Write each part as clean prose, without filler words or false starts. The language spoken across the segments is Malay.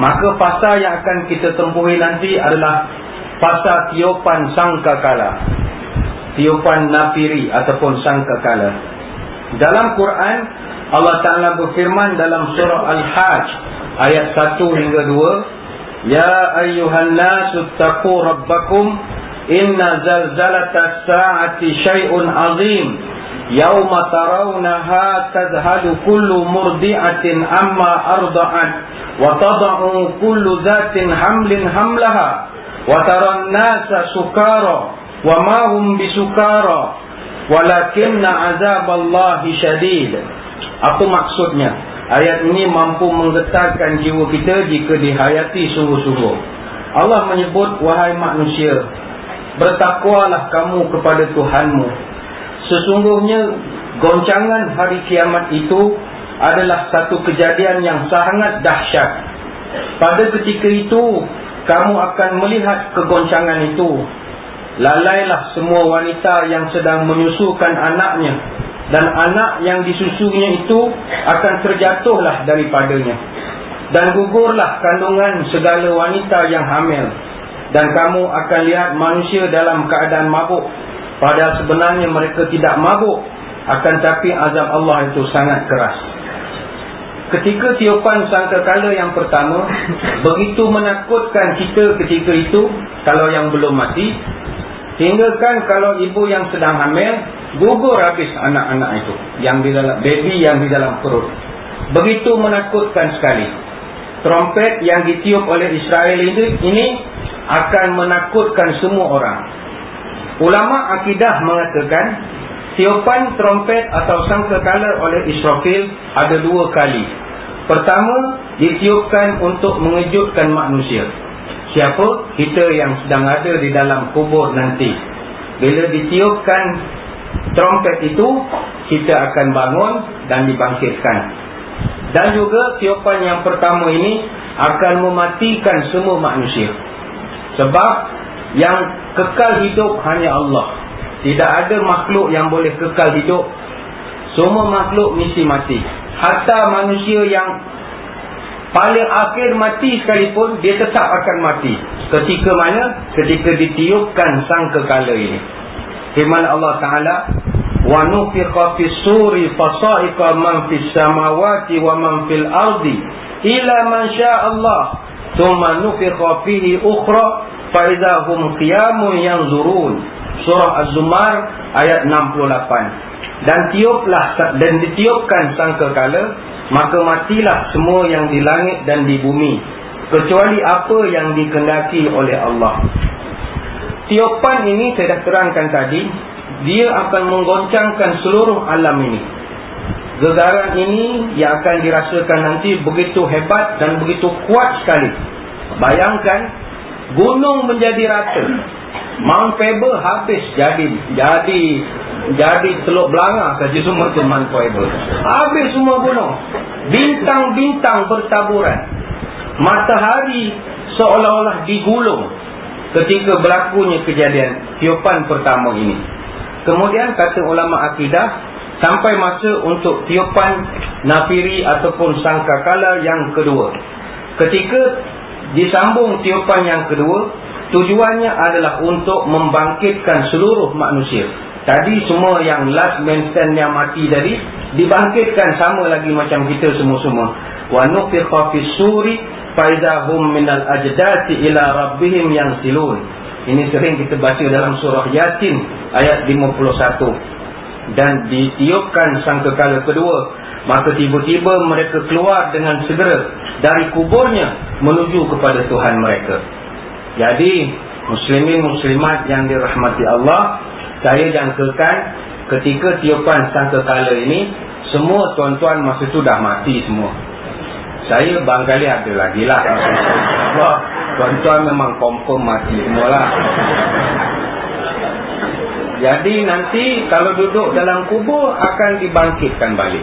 Maka fasa yang akan kita tempuhi nanti adalah fasa tiupan sangkakala, tiupan nafiri ataupun sangkakala. Dalam Quran Allah Ta'ala berfirman dalam surah Al-Hajj ayat 1 hingga 2, Ya ayyuhan nasu taqu rabbakum inna zalzalatas sa'ati syai'un azim yauma tarawnaha tadhhalu kullu murdi'atin amma arda'at wa tada'u kullu dhatin hamlin hamlaha wa taran nasa sukara wa ma hum bisukara walakinna azaballahi syadid. Apa maksudnya? Ayat ini mampu menggetarkan jiwa kita jika dihayati sungguh-sungguh. Allah menyebut, wahai manusia, bertakwalah kamu kepada Tuhanmu. Sesungguhnya goncangan hari kiamat itu adalah satu kejadian yang sangat dahsyat. Pada ketika itu kamu akan melihat kegoncangan itu. Lalailah semua wanita yang sedang menyusukan anaknya, dan anak yang disusunya itu akan terjatuhlah daripadanya. Dan gugurlah kandungan segala wanita yang hamil. Dan kamu akan lihat manusia dalam keadaan mabuk, padahal sebenarnya mereka tidak mabuk, akan tapi azab Allah itu sangat keras. Ketika tiupan sangkakala yang pertama begitu menakutkan kita ketika itu, kalau yang belum mati, hinggakan kalau ibu yang sedang hamil gugur habis anak-anak itu, yang di dalam baby yang di dalam perut. Begitu menakutkan sekali. Trompet yang ditiup oleh Israel ini akan menakutkan semua orang. Ulama akidah mengatakan tiupan trompet atau sangkakala oleh Israfil ada dua kali. Pertama, ditiupkan untuk mengejutkan manusia. Siapa? Kita yang sedang ada di dalam kubur nanti. Bila ditiupkan trompet itu, kita akan bangun dan dibangkitkan. Dan juga tiupan yang pertama ini akan mematikan semua manusia. Sebab yang kekal hidup hanya Allah. Tidak ada makhluk yang boleh kekal hidup. Semua makhluk mesti mati. Hatta manusia yang paling akhir mati sekalipun, dia tetap akan mati. Ketika mana? Ketika ditiupkan sangkakala ini. Firman Allah Ta'ala, wa nufiqa fis suri fasa'iqa man fis samawati wa man fil ardi ila man syaa Allah thumma nufiqa fihi ukhra fa idza hum qiyamun yanzurun. Surah Az-Zumar ayat 68. Dan ditiupkan sangkakala, maka matilah semua yang di langit dan di bumi, kecuali apa yang dikehendaki oleh Allah. Tiupan ini saya dah terangkan tadi, dia akan menggoncangkan seluruh alam ini. Gegaran ini yang akan dirasakan nanti begitu hebat dan begitu kuat sekali. Bayangkan, gunung menjadi rata. Mount Faber habis jadi teluk belanga saja semua tu Mount Faber. Habis semua gunung. Bintang-bintang bertaburan. Matahari seolah-olah digulung ketika berlakunya kejadian tiupan pertama ini. Kemudian kata ulama akidah, sampai masa untuk tiupan nafiri ataupun sangkakala yang kedua. Ketika disambung tiupan yang kedua, tujuannya adalah untuk membangkitkan seluruh manusia. Tadi semua yang last man stand yang mati tadi dibangkitkan sama lagi macam kita semua-semua. Wa nufiqa fis suri fa idahum minal ajdati ila rabbihim yansilun. Ini sering kita baca dalam surah Yasin ayat 51. Dan ditiupkan sangkakala kedua, maka tiba-tiba mereka keluar dengan segera dari kuburnya menuju kepada Tuhan mereka. Jadi muslimin muslimat yang dirahmati Allah, saya jangkakan ketika tiupan sangkakala ini, semua tuan-tuan masa tu dah mati semua. Saya barangkali ada lagi lah. Tuan-tuan memang confirm mati semualah. Jadi nanti kalau duduk dalam kubur akan dibangkitkan balik.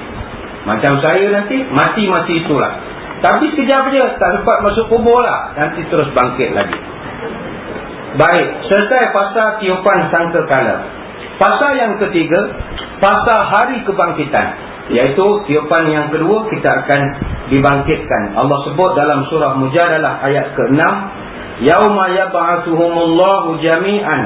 Macam saya nanti mati itulah. Tapi sekejap je, tak sempat masuk kubur lah, nanti terus bangkit lagi. Baik, selesai fasa tiupan sangkakala. Fasa yang ketiga, fasa hari kebangkitan. Iaitu tiupan yang kedua, kita akan dibangkitkan. Allah sebut dalam surah Mujadalah ayat ke-6, yauma yab'atsuhumullahu jami'an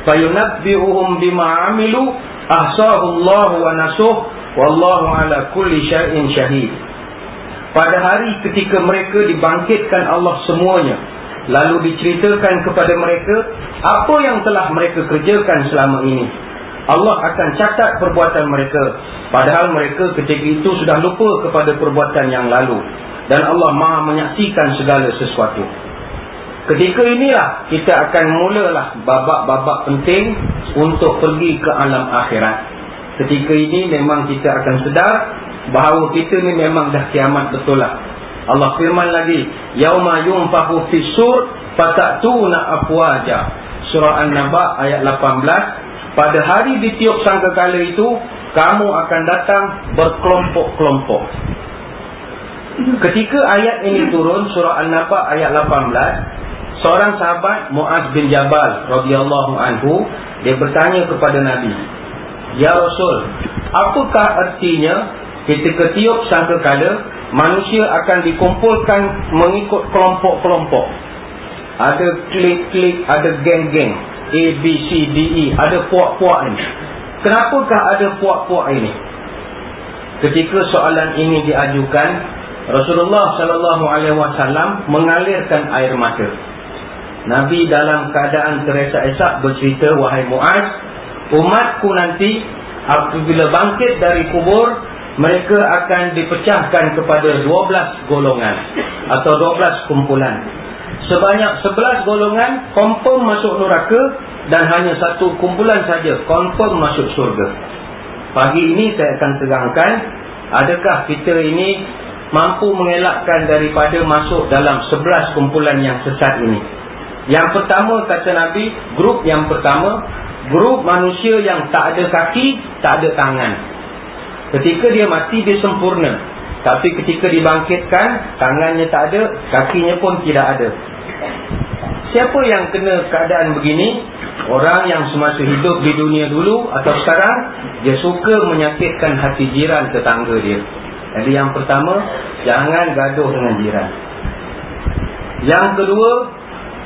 fayunabbi'uhum bima 'amilu ahsahullahu wa nasuh wallahu ala kulli syai'in syahid. Pada hari ketika mereka dibangkitkan Allah semuanya, lalu diceritakan kepada mereka apa yang telah mereka kerjakan selama ini. Allah akan catat perbuatan mereka, padahal mereka ketika itu sudah lupa kepada perbuatan yang lalu. Dan Allah Maha menyaksikan segala sesuatu. Ketika inilah kita akan mulalah babak-babak penting untuk pergi ke alam akhirat. Ketika ini memang kita akan sedar bahawa kita ni memang dah kiamat betul lah. Allah firman lagi, yauma yunfahu fis-sur fatatuna afwaja. Surah An-Naba ayat 18. Pada hari ditiup sangkakala itu, kamu akan datang berkelompok-kelompok. Ketika ayat ini turun, surah An-Naba ayat 18, seorang sahabat Muaz bin Jabal radhiyallahu anhu, dia bertanya kepada Nabi, ya Rasul, apakah artinya ketika tiup sangkakala manusia akan dikumpulkan mengikut kelompok-kelompok? Ada klik-klik, ada geng-geng, A, B, C, D, E, ada puak-puak ini. Kenapakah ada puak-puak ini? Ketika soalan ini diajukan, Rasulullah SAW mengalirkan air mata. Nabi dalam keadaan teresak-esak bercerita, wahai Muaz, umatku nanti apabila bangkit dari kubur, mereka akan dipecahkan kepada 12 golongan atau 12 kumpulan. Sebanyak 11 golongan confirm masuk neraka, dan hanya satu kumpulan saja confirm masuk syurga. Pagi ini saya akan terangkan, adakah kita ini mampu mengelakkan daripada masuk dalam 11 kumpulan yang sesat ini. Yang pertama, kata Nabi, grup yang pertama, grup manusia yang tak ada kaki, tak ada tangan. Ketika dia mati, dia sempurna. Tapi ketika dibangkitkan, tangannya tak ada, kakinya pun tidak ada. Siapa yang kena keadaan begini? Orang yang semasa hidup di dunia dulu atau sekarang, dia suka menyakitkan hati jiran tetangga dia. Jadi yang pertama, jangan gaduh dengan jiran. Yang kedua,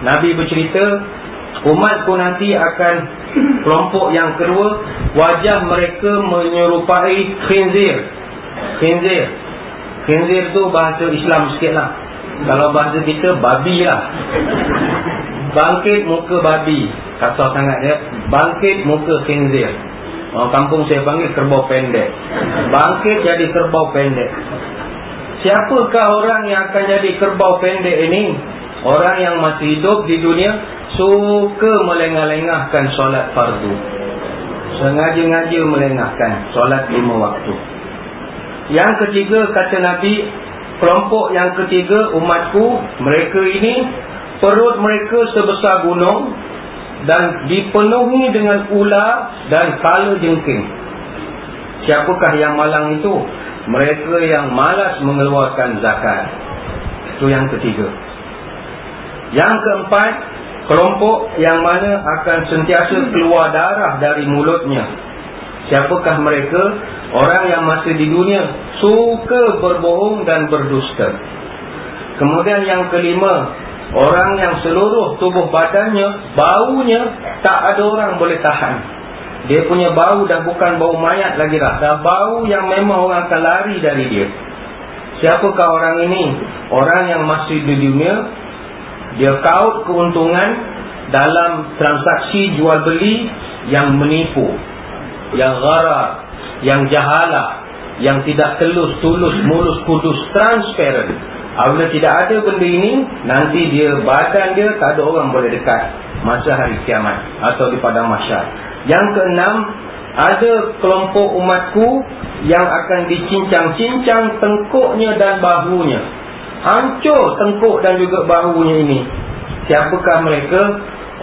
Nabi bercerita, umatku nanti akan kelompok yang kedua, wajah mereka menyerupai khinzir. Khinzir tu bahasa Islam sikit lah. Kalau bahasa kita, babi lah. Bangkit muka babi, kasar sangat ya. Bangkit muka khinzir. Orang kampung saya panggil kerbau pendek. Bangkit jadi kerbau pendek. Siapakah orang yang akan jadi kerbau pendek ini? Orang yang masih hidup di dunia, suka melengah-lengahkan solat fardu. Sengaja-ngaja melengahkan solat 5 waktu. Yang ketiga, kata Nabi, kelompok yang ketiga, umatku, mereka ini perut mereka sebesar gunung dan dipenuhi dengan ular dan kala jengking. Siapakah yang malang itu? Mereka yang malas mengeluarkan zakat. Itu yang ketiga. Yang keempat, kelompok yang mana akan sentiasa keluar darah dari mulutnya. Siapakah mereka? Orang yang masih di dunia suka berbohong dan berdusta. Kemudian yang kelima, orang yang seluruh tubuh badannya, baunya tak ada orang boleh tahan. Dia punya bau dah bukan bau mayat lagi dah. Dah bau yang memang orang akan lari dari dia. Siapakah orang ini? Orang yang masih di dunia, dia kaut keuntungan dalam transaksi jual beli yang menipu, yang gharar, yang jahalah, yang tidak tulus, mulus, kudus, transparent. Apabila tidak ada benda ini, nanti dia, badan dia tak ada orang boleh dekat masa hari kiamat atau di padang mahsyar. Yang keenam, ada kelompok umatku yang akan dicincang-cincang tengkuknya dan bahunya. Hancur tengkuk dan juga bahunya ini. Siapakah mereka?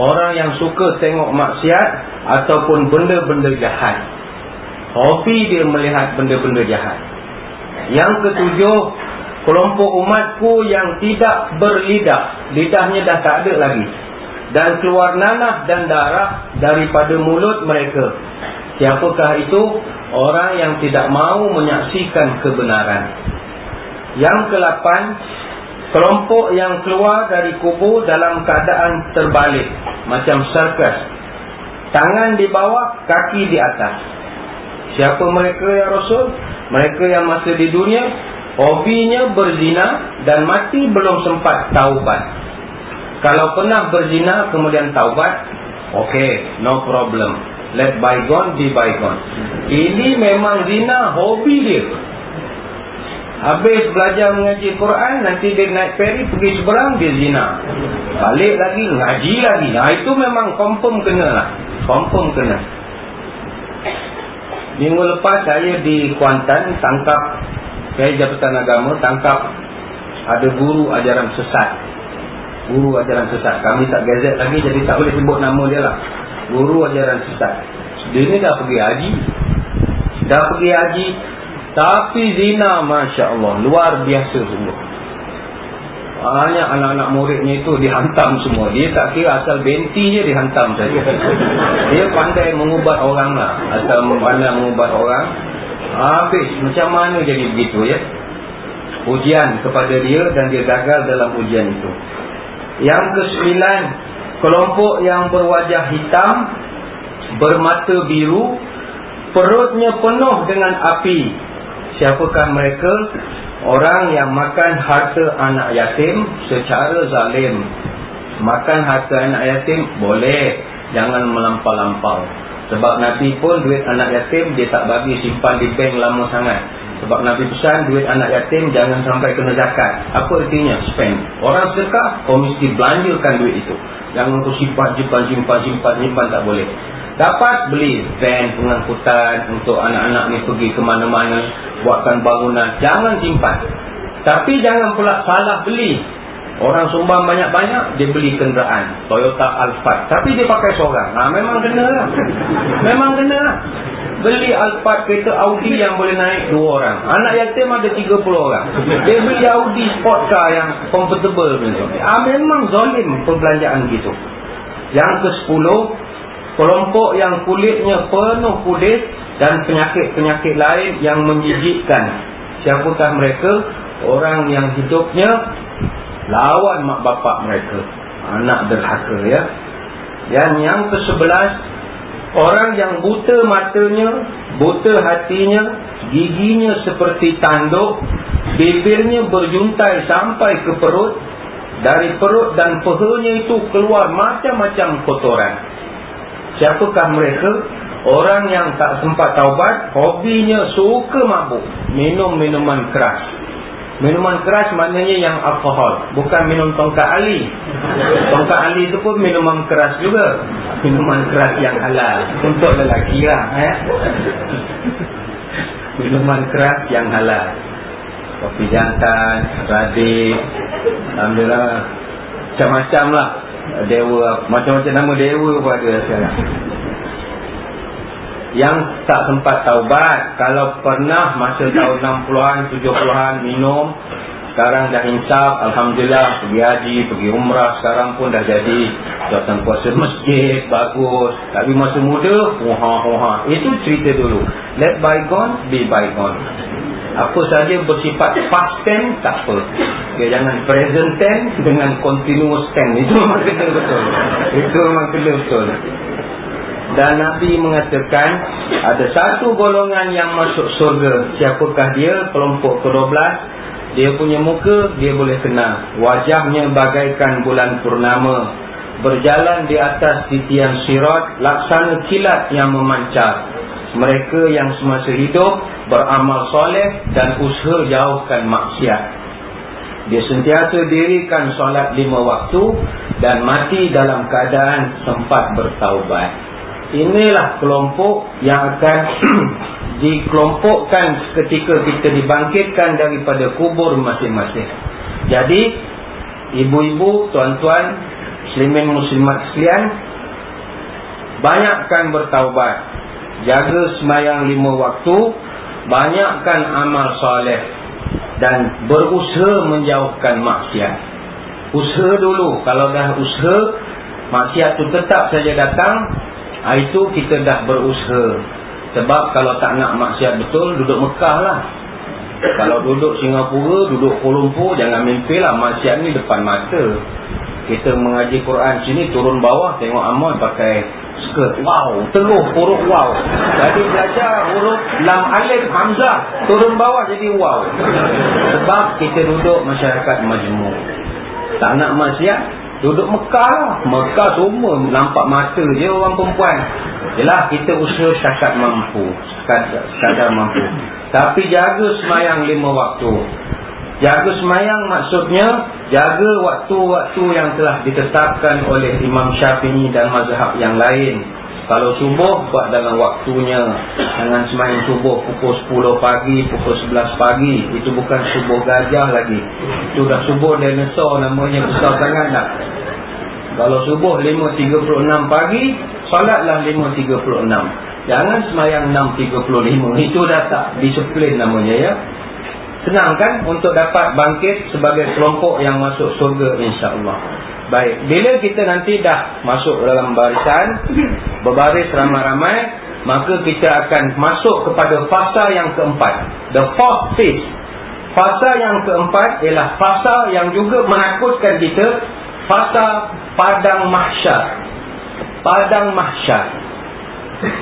Orang yang suka tengok maksiat ataupun benda-benda jahat. Hobi dia melihat benda-benda jahat. Yang ketujuh, kelompok umatku yang tidak berlidah. Lidahnya dah tak ada lagi. Dan keluar nanah dan darah daripada mulut mereka. Siapakah itu? orang yang tidak mau menyaksikan kebenaran. Yang ke-8, kelompok yang keluar dari kubur dalam keadaan terbalik, macam sirkus. Tangan di bawah, kaki di atas. Siapa mereka ya Rasul? Mereka yang masa di dunia hobinya berzina dan mati belum sempat taubat. Kalau pernah berzina kemudian taubat, okey, no problem. Let bygone be bygone. Ini memang zina hobi dia. Habis belajar mengaji Quran, nanti dia naik feri pergi seberang, dia zina. Balik lagi, ngaji lagi. Itu memang confirm kena lah. Confirm kena. Minggu lepas saya di Kuantan tangkap, saya Jabatan Agama tangkap ada guru ajaran sesat. Guru ajaran sesat. Kami tak gazet lagi jadi tak boleh sebut nama dia lah. Guru ajaran sesat. Dia ni dah pergi haji. Tapi zina, Masya Allah, luar biasa semua. Banyak anak-anak muridnya itu dihantam semua. Dia tak kira asal benti je dihantam saja. Dia pandai mengubat orang lah. Asal pandai mengubat orang, habis. Macam mana jadi begitu ya? Ujian kepada dia dan dia gagal dalam ujian itu. Yang ke-9, kelompok yang berwajah hitam, bermata biru, perutnya penuh dengan api. Siapakah mereka? Orang yang makan harta anak yatim secara zalim. Makan harta anak yatim boleh, jangan melampau-lampau. Sebab Nabi pun duit anak yatim dia tak bagi simpan di bank lama sangat. Sebab Nabi pesan duit anak yatim jangan sampai kena zakat. Apa artinya? Spend. Orang sedekah, kau mesti belanjakan duit itu. Jangan kau simpan tak boleh. Dapat beli van pengangkutan untuk anak-anak ni pergi ke mana-mana, buatkan bangunan, jangan simpan. Tapi jangan pula salah beli. Orang sumbang banyak-banyak, dia beli kenderaan Toyota Alphard, tapi dia pakai seorang. Memang kena lah. Memang kena lah. Beli Alphard, kereta Audi yang boleh naik 2 orang. Anak yatim ada 30 orang. Dia beli Audi sport car yang comfortable macam. Memang zalim perbelanjaan gitu. Yang ke-10, kelompok yang kulitnya penuh kulit dan penyakit-penyakit lain yang menjijikkan. Siapakah mereka? Orang yang hidupnya lawan mak bapak mereka. Anak derhaka ya. Dan yang ke-11, orang yang buta matanya, buta hatinya, giginya seperti tanduk, bibirnya berjuntai sampai ke perut. Dari perut dan pehanya itu keluar macam-macam kotoran. Siapakah mereka? Orang yang tak sempat taubat, hobinya suka mabuk, minum minuman keras. Minuman keras maknanya yang alkohol, bukan minum tongkat Ali. Tongkat Ali itu pun minuman keras juga. Minuman keras yang halal untuk lelaki lah Minuman keras yang halal. Kopi jantan, radik, alhamdulillah, macam-macam lah. Dewa, macam-macam nama dewa pun ada sekarang. Yang tak sempat taubat, kalau pernah masa tahun 60-an, 70-an minum, sekarang dah insaf, alhamdulillah, pergi haji, pergi umrah, sekarang pun dah jadi jawatan kuasa masjid, bagus. Tapi masa muda, itu cerita dulu. Let bygone be bygone. Apa saja bersifat past tense tak apa. Okay, jangan present tense dengan continuous tense. Itu memang kena betul. Itu memang kena betul. Dan Nabi mengatakan ada satu golongan yang masuk surga. Siapakah dia? Kelompok ke-12. Dia punya muka dia boleh kenal. Wajahnya bagaikan bulan purnama, berjalan di atas titian sirat laksana kilat yang memancar. Mereka yang semasa hidup beramal soleh dan usaha jauhkan maksiat. Dia sentiasa dirikan solat 5 waktu dan mati dalam keadaan sempat bertaubat. Inilah kelompok yang akan dikelompokkan ketika kita dibangkitkan daripada kubur masing-masing. Jadi ibu-ibu, tuan-tuan, muslimin muslimat sekalian, banyakkan bertaubat. Jaga sembahyang 5 waktu, banyakkan amal soleh dan berusaha menjauhkan maksiat. Usaha dulu. Kalau dah usaha, maksiat tu tetap saja datang, itu kita dah berusaha. Sebab kalau tak nak maksiat betul, duduk Mekah lah. Kalau duduk Singapura, duduk Kuala Lumpur, jangan mimpilah maksiat ni depan mata. Kita mengaji Quran sini, turun bawah tengok amal pakai skirt, wow, teluh huruf wow. Jadi belajar huruf lam alif hamzah, turun bawah jadi wow. Sebab kita duduk masyarakat majmuk. Tak nak maksiat, duduk Mekah lah. Mekah semua nampak mata je orang perempuan. Yelah, kita usaha setakat mampu, sekadar mampu. Tapi jaga semayang 5 waktu. Jaga semayang maksudnya jaga waktu-waktu yang telah ditetapkan oleh Imam Syafi'i dan mazhab yang lain. Kalau subuh, buat dalam waktunya. Jangan semayang subuh pukul 10 pagi, pukul 11 pagi. Itu bukan subuh gajah lagi. Itu dah subuh dinosaur, namanya besar sangat dah. Kalau subuh 5.36 pagi, solatlah 5.36. Jangan semayang 6.35. Itu dah tak disiplin namanya, ya. Senang kan untuk dapat bangkit sebagai kelompok yang masuk surga, insya-Allah. Baik, bila kita nanti dah masuk dalam barisan, berbaris ramai-ramai, maka kita akan masuk kepada fasa yang keempat, the fourth phase. Fasa yang keempat ialah fasa yang juga menakutkan kita, fasa padang mahsyar. Padang mahsyar.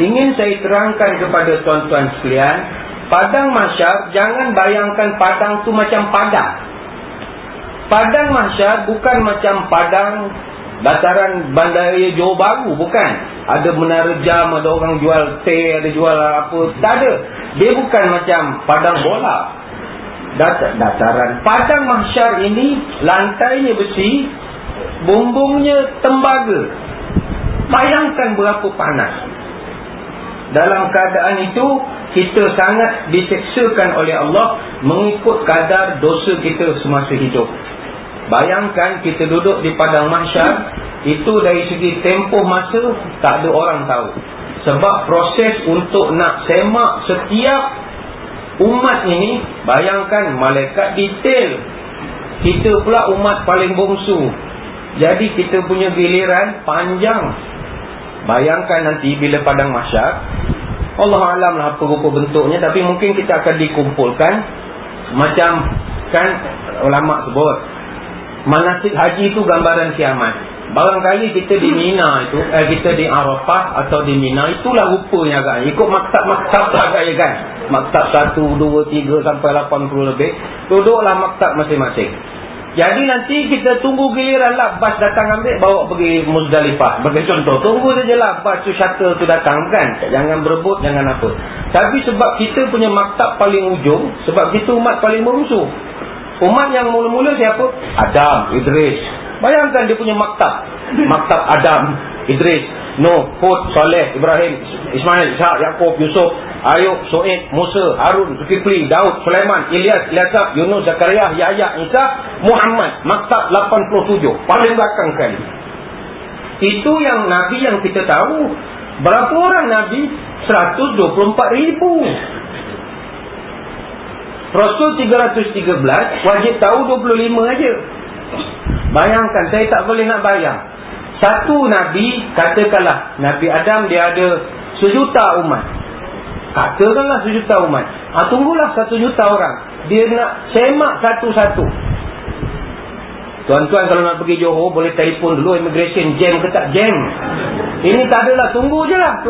Ingin saya terangkan kepada tuan-tuan sekalian, padang mahsyar, jangan bayangkan padang tu macam padang. Padang mahsyar bukan macam padang dataran bandaraya Johor Bahru, bukan. Ada menara jam, ada orang jual teh, ada jual apa, tak ada. Dia bukan macam padang bola. Dataran padang mahsyar ini lantainya besi, bumbungnya tembaga. Bayangkan berapa panas. Dalam keadaan itu, kita sangat diseksakan oleh Allah mengikut kadar dosa kita semasa hidup. Bayangkan kita duduk di padang mahsyar, itu dari segi tempoh masa tak ada orang tahu. Sebab proses untuk nak semak setiap umat ini, bayangkan malaikat detail. Kita pula umat paling bongsu. Jadi kita punya giliran panjang. Bayangkan nanti bila padang mahsyar, Allah alam lah apa rupa bentuknya, tapi mungkin kita akan dikumpulkan macam, kan ulama sebut manasik haji itu gambaran kiamat. Barangkali kita di Mina itu, kita di Arafah atau di Mina, itulah rupanya kan. Ikut maktab-maktab lah kan. Maktab 1, 2, 3 sampai 80 lebih. Duduklah maktab masing-masing. Jadi nanti kita tunggu giliran lah bas datang ambil, bawa pergi Muzdalifah. Bagi contoh, tunggu saja lah bas tu, shuttle tu datang kan. Jangan berebut, jangan apa. Tapi sebab kita punya maktab paling ujung, sebab kita umat paling merusuh. Umat yang mula-mula siapa? Adam, Idris. Bayangkan dia punya maktab. Maktab Adam, Idris, Nuh, Hud, Saleh, Ibrahim, Ismail, Ishak, Yaakob, Yusuf, Ayub, Su'id, Musa, Harun, Zulkifli, Daud, Sulaiman, Ilyas, Ilyasab, Yunus, Zakaria, Yahya, Isa, Muhammad. Maktab 87, paling belakang kali. Itu yang Nabi yang kita tahu. Berapa orang Nabi? 124,000. Rasul 313, wajib tahu 25 aja. Bayangkan, saya tak boleh nak bayang. Satu Nabi, katakanlah Nabi Adam dia ada 1 juta umat. Katakanlah 1 juta umat. Tunggulah 1 juta orang. Dia nak semak satu-satu. Tuan-tuan kalau nak pergi Johor, boleh telefon dulu immigration, jam ke tak jam. Ini tak adalah, tunggu je lah.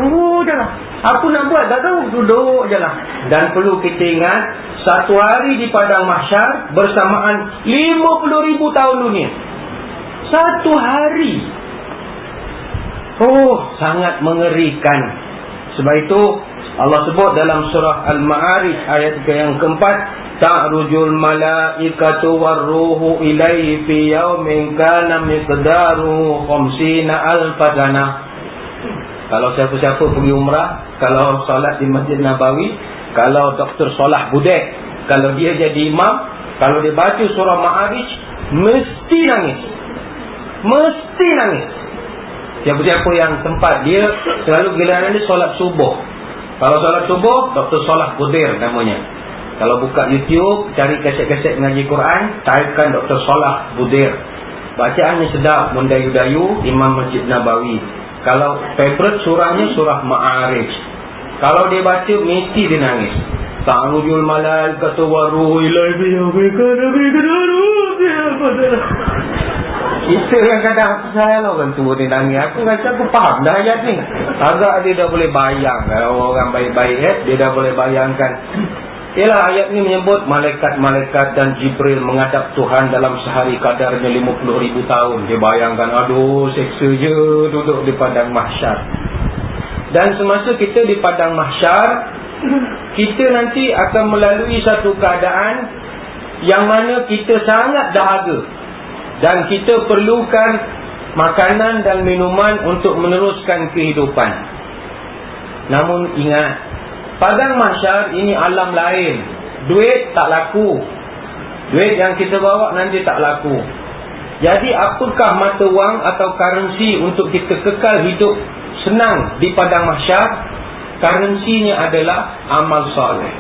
Apa nak buat, tak tahu, duduk je lah. Dan perlu kita ingat, satu hari di padang mahsyar bersamaan 50,000 tahun dunia. Satu hari. Sangat mengerikan. Sebab itu Allah sebut dalam surah Al-Ma'arij ayat yang keempat, ta'rujul malaikatu warruhu ilaihi fi yaumin kana miqdaruhu 50,000 sana. Kalau siapa-siapa pergi umrah, kalau solat di Masjid Nabawi, kalau Dr. Salah Budek, kalau dia jadi imam, kalau dia baca surah Ma'arij, mesti nangis. Mesti nangis. Siapa-siapa yang sempat, dia selalu giliran dia solat subuh. Kalau solat subuh, Dr. Salah Budir namanya. Kalau buka YouTube, cari kaset-kaset mengaji Quran, typekan Dr. Salah Budir. Bacaannya sedap, mendayu-dayu, Imam Masjid Nabawi. Kalau favorite surahnya surah Ma'arij. Kalau dia baca, mesti dia nangis. Ta'rujul malaikatu wa ruhu ilaihi wa kita yang kadang saya lah orang tua ni nangis. Aku rasa aku faham dah ayat ni. Agak dia dah boleh bayang. Kalau orang baik-baik dia dah boleh bayangkan. Ialah ayat ni menyebut malaikat-malaikat dan Jibril menghadap Tuhan dalam sehari kadarnya 50,000 tahun. Dia bayangkan, aduh seksa je duduk di padang mahsyar. Dan semasa kita di padang mahsyar, kita nanti akan melalui satu keadaan yang mana kita sangat dahaga. Dan kita perlukan makanan dan minuman untuk meneruskan kehidupan. Namun ingat, padang mahsyar ini alam lain. Duit tak laku. Duit yang kita bawa nanti tak laku. Jadi apakah mata wang atau currency untuk kita kekal hidup senang di padang mahsyar? Currency-nya adalah amal soleh.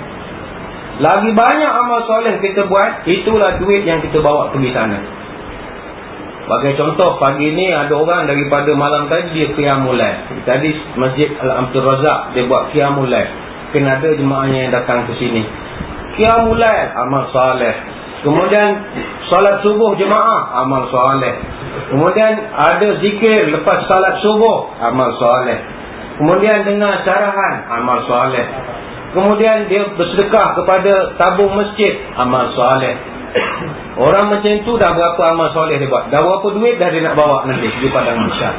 Lagi banyak amal soleh kita buat, itulah duit yang kita bawa pergi sana. Sebagai contoh, pagi ni ada orang daripada malam tadi dia qiyamul lail. Tadi Masjid Al-Abdul Razak dia buat qiyamul lail. Kena ada jemaahnya yang datang ke sini. Qiyamul lail, amal soleh. Kemudian solat subuh jemaah, amal soleh. Kemudian ada zikir lepas solat subuh, amal soleh. Kemudian dengar syarahan, amal soleh. Kemudian dia bersedekah kepada tabung masjid, amal soleh. Orang macam itu dah berapa amal soleh dia buat, dah berapa duit dah dia nak bawa nanti di padang mahsyar.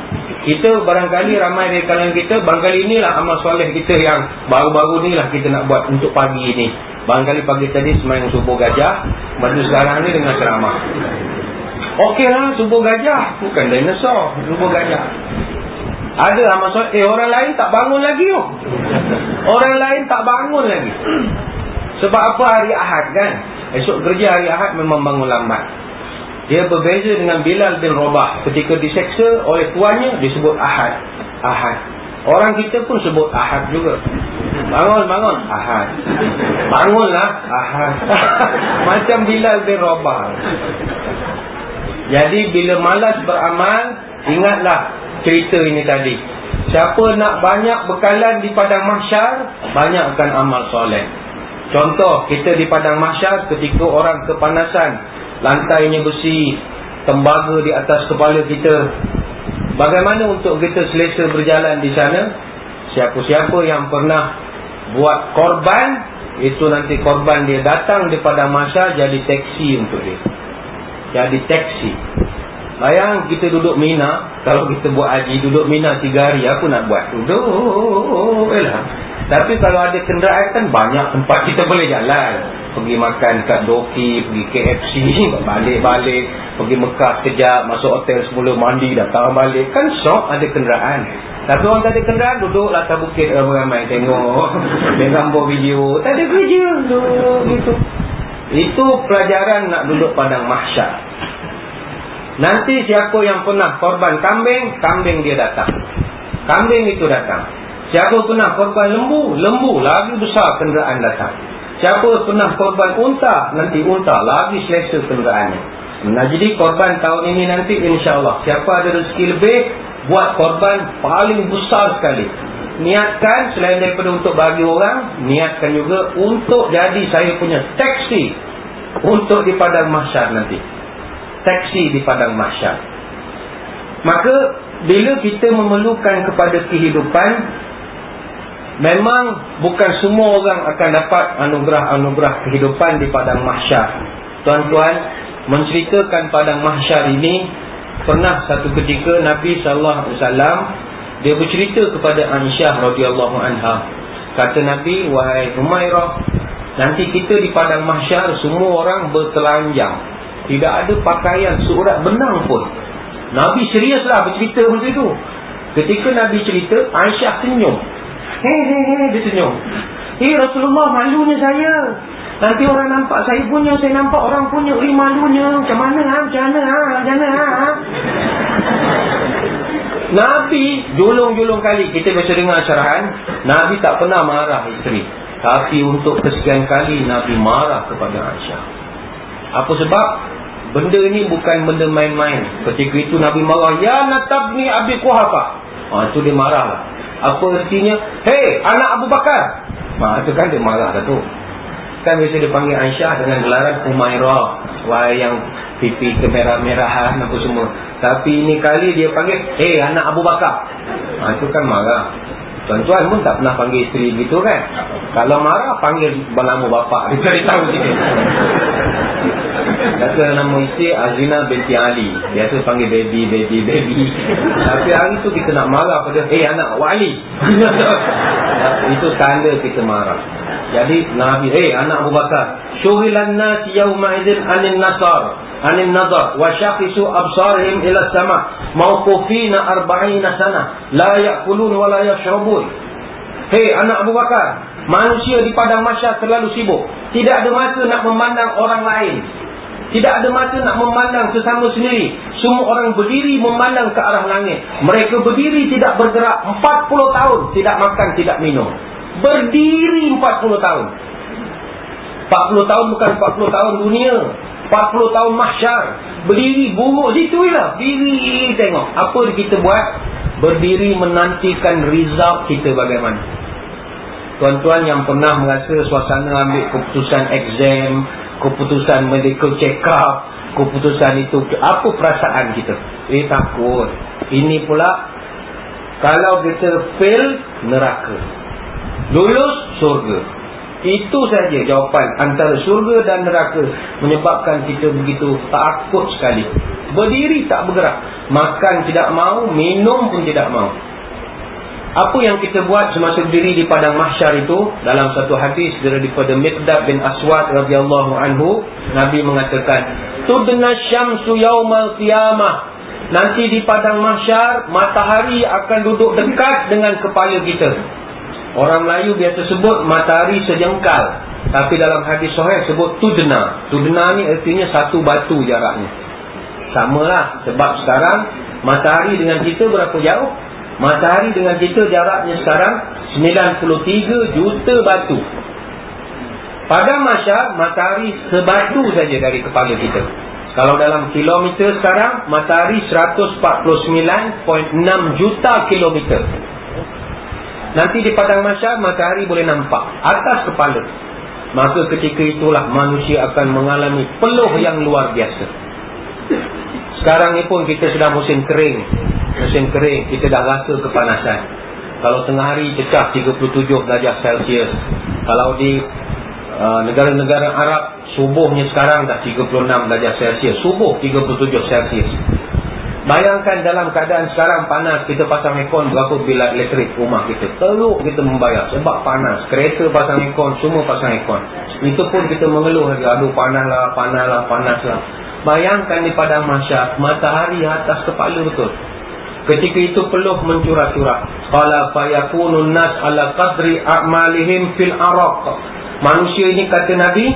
Kita barangkali ramai dari kalangan kita, barangkali inilah amal soleh kita yang baru-baru ni lah kita nak buat untuk pagi ini. Barangkali pagi tadi sembahyang subuh gajah, baru sekarang ni dengan ceramah. Okey lah subuh gajah, bukan dinosaur, subuh gajah. Ada amal soleh. Orang lain tak bangun lagi oh. Orang lain tak bangun lagi. Sebab apa? Hari Ahad kan. Esok kerja hari Ahad memang bangun lambat. Dia berbeza dengan Bilal bin Rabah. Ketika diseksa oleh tuannya disebut Ahad. Ahad. Orang kita pun sebut Ahad juga. Bangun, bangun, Ahad. Bangunlah, Ahad. Macam Bilal bin Rabah. Jadi bila malas beramal, ingatlah cerita ini tadi. Siapa nak banyak bekalan di padang mahsyar, banyakkan amal soleh. Contoh, kita di padang mahsyar ketika orang kepanasan, lantainya besi, tembaga di atas kepala kita. Bagaimana untuk kita selesa berjalan di sana? Siapa-siapa yang pernah buat korban, itu nanti korban dia datang di padang mahsyar jadi taksi untuk dia. Jadi taksi. Bayang kita duduk Mina, kalau kita buat haji, duduk Mina 3 hari, apa nak buat? Duduk lah. Tapi kalau ada kenderaan kan banyak tempat kita boleh jalan. Pergi makan kat Doki, pergi KFC, balik-balik, pergi Mekah sekejap, masuk hotel semula, mandi, datang balik. Kan sok ada kenderaan. Tapi orang tak ada kenderaan, duduk atas bukit ramai-ramai tengok, gambar video. Tak ada kerja, duduk gitu. Itu pelajaran nak duduk padang mahsyar. Nanti siapa yang pernah korban kambing, kambing dia datang. Kambing itu datang. Siapa pernah korban lembu, lembu lagi besar kenderaan datang. Siapa pernah korban unta, nanti unta lagi selesa kenderaannya. Nah, jadi korban tahun ini nanti insya-Allah siapa ada rezeki lebih, buat korban paling besar sekali. Niatkan selain daripada untuk bagi orang, niatkan juga untuk jadi saya punya taksi untuk di padang mahsyar nanti. Taksi di padang mahsyar. Maka bila kita memerlukan kepada kehidupan, memang bukan semua orang akan dapat anugerah-anugerah kehidupan di padang mahsyar. Tuan-tuan, menceritakan padang mahsyar ini, pernah satu ketika Nabi SAW dia bercerita kepada Aisyah radhiyallahu anha. Kata Nabi, wahai Humairah, nanti kita di padang mahsyar semua orang bertelanjang, tidak ada pakaian seurat benang pun. Nabi seriuslah bercerita macam itu. Ketika Nabi cerita, Aisyah senyum. Dia senyum. Rasulullah, malunya saya. Nanti orang nampak saya punya, saya nampak orang punya. Malunya. Macam mana? Macam mana? Nabi julung-julung kali kita baca dengar syarahan, Nabi tak pernah marah isteri. Tapi untuk kesekian kali Nabi marah kepada Aisyah. Apa sebab? Benda ni bukan benda main-main. Ketika itu Nabi marah, ya natabni Abi Quhafah. Itu dia marah lah. Apa artinya? Hei, anak Abu Bakar. Itu kan dia marah dah tu. Kan biasa dia panggil Aisyah dengan gelaran Umairah. Wah, yang pipi kemerah-merahan apa semua. Tapi ini kali dia panggil, hei, anak Abu Bakar. Itu kan marah. Tuan-tuan pun tak pernah panggil isteri begitu kan. Kalau marah, panggil nama bapak. Dia cari tahu sikit. Kata nama isteri Azina binti Ali. Biasa panggil baby. Tapi hari tu kita nak marah pada, anak Wali. Itu tanda kita marah. Jadi Nabi, anak Abu Bakar, syughilan nas yawma idzin anin nazar wa syakhisu absarihim ila sama mawqufina 40 sana la ya'kulun wa la yashrabun. Hei anak Abu Bakar, manusia di padang mahsyar terlalu sibuk, tidak ada masa nak memandang orang lain, tidak ada masa nak memandang sesama sendiri. Semua orang berdiri memandang ke arah langit. Mereka berdiri tidak bergerak 40 tahun, tidak makan, tidak minum. Berdiri 40 tahun. 40 tahun bukan 40 tahun dunia, 40 tahun mahsyar. Berdiri bunguk situ lah. Diri tengok. Apa kita buat? Berdiri menantikan result kita bagaimana. Tuan-tuan yang pernah merasa suasana ambil keputusan exam, keputusan medical check up, keputusan itu, apa perasaan kita? Takut. Ini pula, kalau kita fail, neraka. Lulus, surga. Itu saja jawapan antara surga dan neraka. Menyebabkan kita begitu takut sekali. Berdiri tak bergerak. Makan tidak mau, minum pun tidak mau. Apa yang kita buat semasa berdiri di padang mahsyar itu? Dalam satu hadis daripada Miqdad bin Aswad radhiyallahu anhu, Nabi mengatakan, tudna syamsu yaumal qiyamah. Nanti di padang mahsyar, matahari akan duduk dekat dengan kepala kita. Orang Melayu biasa sebut matahari sejengkal, tapi dalam hadis sahih sebut tudna. Tudna ni artinya satu batu jaraknya. Samalah, sebab sekarang matahari dengan kita berapa jauh? Matahari dengan kita jaraknya sekarang 93 juta batu. Pada mahsyar, matahari sebatu saja dari kepala kita. Kalau dalam kilometer sekarang, matahari 149.6 juta kilometer. Nanti di padang mahsyar, matahari boleh nampak atas kepala. Maka ketika itulah manusia akan mengalami peluh yang luar biasa. Sekarang ni pun kita sudah musim kering. Musim kering, kita dah rasa kepanasan. Kalau tengah hari cecah 37 darjah Celsius. Kalau di negara-negara Arab, subuhnya sekarang dah 36 darjah Celsius. Subuh 37 Celsius. Bayangkan dalam keadaan sekarang panas, kita pasang aircon berapa bil elektrik rumah kita. Teruk kita membayar sebab panas. Kereta pasang aircon, semua pasang aircon. Itu pun kita mengeluh lagi, aduh panas lah. Bayangkan di padang mahsyar, matahari atas kepala betul. Ketika itu peluh mencurah-curah. Qala fayakunun nas ala qadri a'malihim fil araq. Manusia ini, kata Nabi,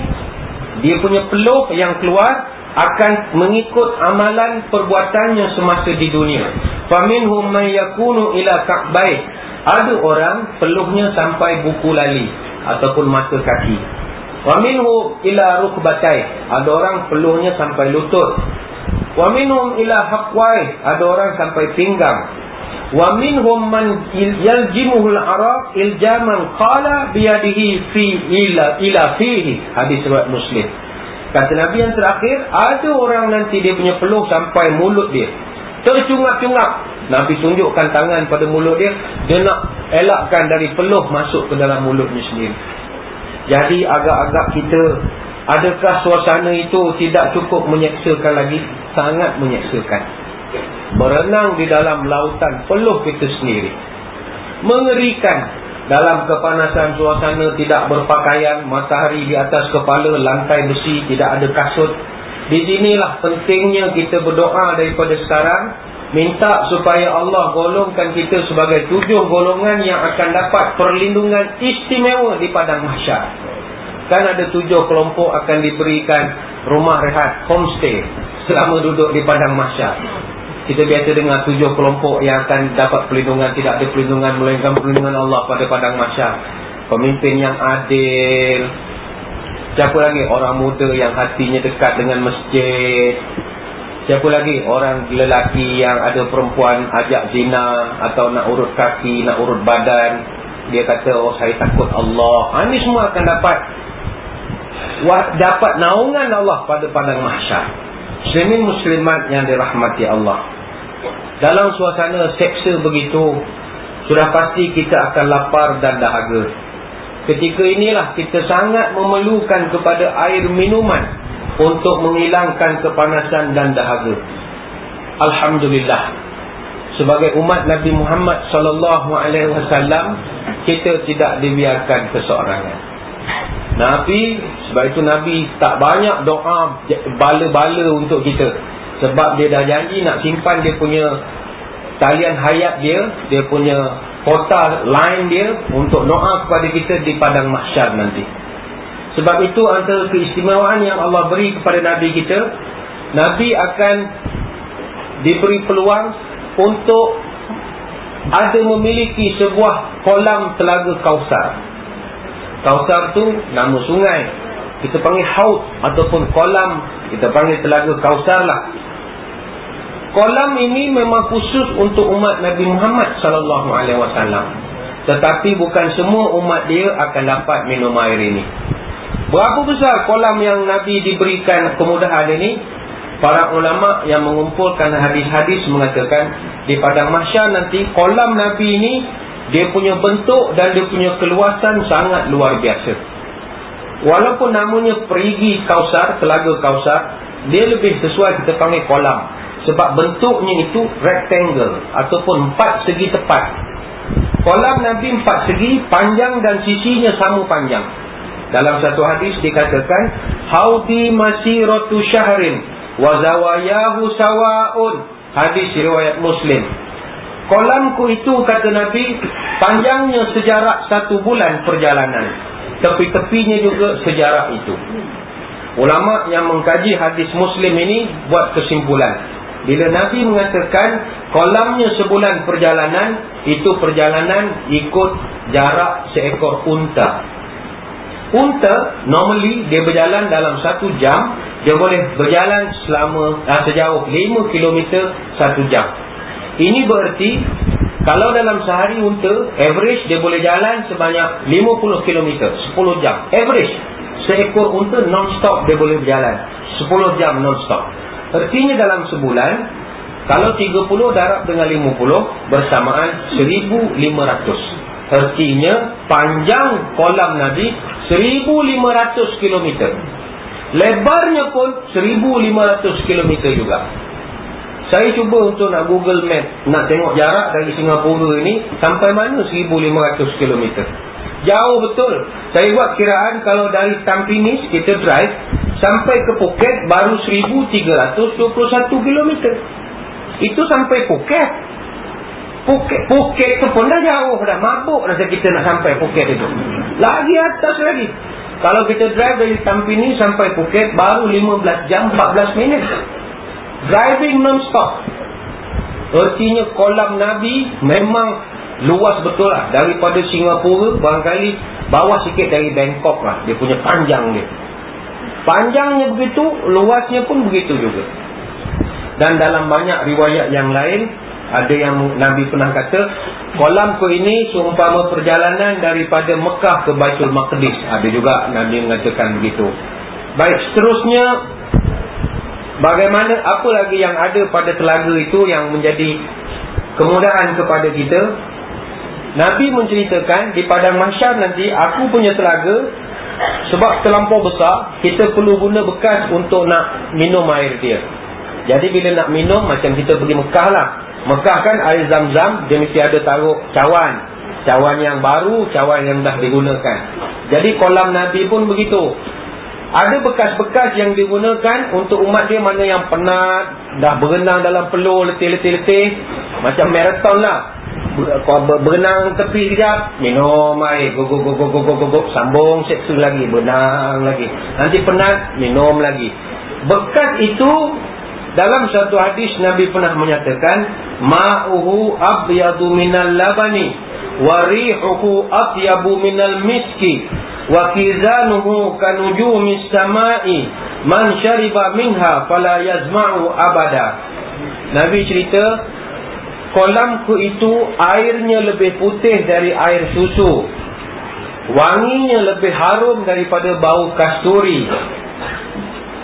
dia punya peluh yang keluar akan mengikut amalan perbuatannya semasa di dunia. Faminhum man yakunu ila ka'bai. Ada orang peluhnya sampai buku lali ataupun mata kaki. Wa minhum ila rukbatai. Ada orang peluhnya sampai lutut. Wa minhum ila haqwai. Ada orang sampai pinggang. Wa minhum man yaljimuhul araq iljaman qala biyadihi fi ila fihi. Hadis riwayat Muslim. Kata Nabi yang terakhir, ada orang nanti dia punya peluh sampai mulut dia, tercungap-cungap. Nabi tunjukkan tangan pada mulut dia. Dia nak elakkan dari peluh masuk ke dalam mulutnya sendiri. Jadi agak-agak kita, adakah suasana itu tidak cukup menyeksakan lagi? Sangat menyeksakan. Berenang di dalam lautan peluh kita sendiri. Mengerikan. Dalam kepanasan suasana, tidak berpakaian, matahari di atas kepala, lantai besi, tidak ada kasut. Di sinilah pentingnya kita berdoa daripada sekarang, minta supaya Allah golongkan kita sebagai 7 golongan yang akan dapat perlindungan istimewa di padang mahsyar. Kan ada 7 kelompok akan diberikan rumah rehat, homestay, selama duduk di padang mahsyar. Kita biasa dengar 7 kelompok yang akan dapat perlindungan, tidak ada perlindungan melainkan perlindungan Allah pada padang mahsyar. Pemimpin yang adil. Siapa lagi? Orang muda yang hatinya dekat dengan masjid. Siapa lagi? Orang lelaki yang ada perempuan ajak zina, atau nak urut kaki, nak urut badan, dia kata, oh saya takut Allah. Ini semua akan dapat naungan Allah pada padang mahsyar. Muslimin muslimat yang dirahmati Allah, dalam suasana seksa begitu, sudah pasti kita akan lapar dan dahaga. Ketika inilah kita sangat memerlukan kepada air minuman untuk menghilangkan kepanasan dan dahaga. Alhamdulillah, sebagai umat Nabi Muhammad SAW, kita tidak dibiarkan keseorangan. Sebab itu Nabi tak banyak doa bala-bala untuk kita. Sebab dia dah janji nak simpan dia punya talian hayat dia punya kota line dia untuk doa kepada kita di padang mahsyar nanti. Sebab itu antara keistimewaan yang Allah beri kepada Nabi kita, Nabi akan diberi peluang untuk memiliki sebuah kolam telaga Kausar. Kausar tu nama sungai, kita panggil haud, ataupun kolam, kita panggil telaga Kausar lah. Kolam ini memang khusus untuk umat Nabi Muhammad SAW. Tetapi bukan semua umat dia akan dapat minum air ini. Berapa besar kolam yang Nabi diberikan kemudahan ini? Para ulama yang mengumpulkan hadis-hadis mengatakan, di padang mahsyar nanti kolam Nabi ini, dia punya bentuk dan dia punya keluasan sangat luar biasa. Walaupun namanya perigi Kausar, telaga Kausar, dia lebih sesuai kita panggil kolam, sebab bentuknya itu rectangle ataupun 4 segi tepat. Kolam Nabi 4 segi, panjang dan sisinya sama panjang. Dalam satu hadis dikatakan, haudi masiratu syahrin wa zawayahu sawaun. Hadis riwayat Muslim. Kolamku itu, kata Nabi, panjangnya sejarak 1 bulan perjalanan, tepi-tepinya juga sejarak itu. Ulama yang mengkaji hadis Muslim ini buat kesimpulan, bila Nabi mengatakan kolamnya sebulan perjalanan, itu perjalanan ikut jarak seekor unta. Unta normally dia berjalan dalam 1 jam, dia boleh berjalan sejauh 5 km 1 jam. Ini berarti kalau dalam sehari unta average dia boleh jalan sebanyak 50 km 10 jam. Average seekor unta non-stop dia boleh berjalan 10 jam non-stop. Artinya dalam sebulan, kalau 30 darab dengan 50 bersamaan 1500. Artinya panjang kolam Nabi 1500 km. Lebarnya pun 1500 km juga. Saya cuba untuk nak Google Map, nak tengok jarak dari Singapura ini sampai mana 1500 km. Jauh betul. Saya buat kiraan, kalau dari Tampines kita drive sampai ke Phuket baru 1321 km. Itu sampai Phuket. Phuket tu pun dah jauh, dah mabuk rasa kita nak sampai Phuket itu. Lagi atas lagi. Kalau kita drive dari Tampines sampai Phuket baru 15 jam 14 minit. Driving non-stop. Artinya kolam Nabi memang luas betul lah. Daripada Singapura barangkali bawah sikit dari Bangkok lah. Dia punya panjang dia. Panjangnya begitu, luasnya pun begitu juga. Dan dalam banyak riwayat yang lain, ada yang Nabi pernah kata, kolamku ini seumpama perjalanan daripada Mekah ke Baitul Maqdis. Ada juga Nabi mengatakan begitu. Baik, seterusnya, bagaimana, apa lagi yang ada pada telaga itu yang menjadi kemudahan kepada kita? Nabi menceritakan, di padang mahsyar nanti aku punya telaga, sebab terlampau besar, kita perlu guna bekas untuk nak minum air dia. Jadi bila nak minum, macam kita pergi Mekah lah. Mekah kan air Zam-Zam, dia mesti ada taruh cawan yang baru, cawan yang dah digunakan. Jadi kolam Nabi pun begitu. Ada bekas-bekas yang digunakan untuk umat dia, mana yang penat, dah berenang dalam peluh letih-letih, macam marathon lah. Berenang tepi sekejap, minum air, go, sambung seksa lagi, berenang lagi. Nanti penat, minum lagi. Bekas itu, dalam satu hadis Nabi pernah menyatakan, ma'uhu abyadu minal labani wa rihuhu atyabu minal miski wa kizanuhu kanujumis samai man syariba minha fala yazma'u abada. Nabi cerita kolamku itu airnya lebih putih dari air susu, wanginya lebih harum daripada bau kasturi.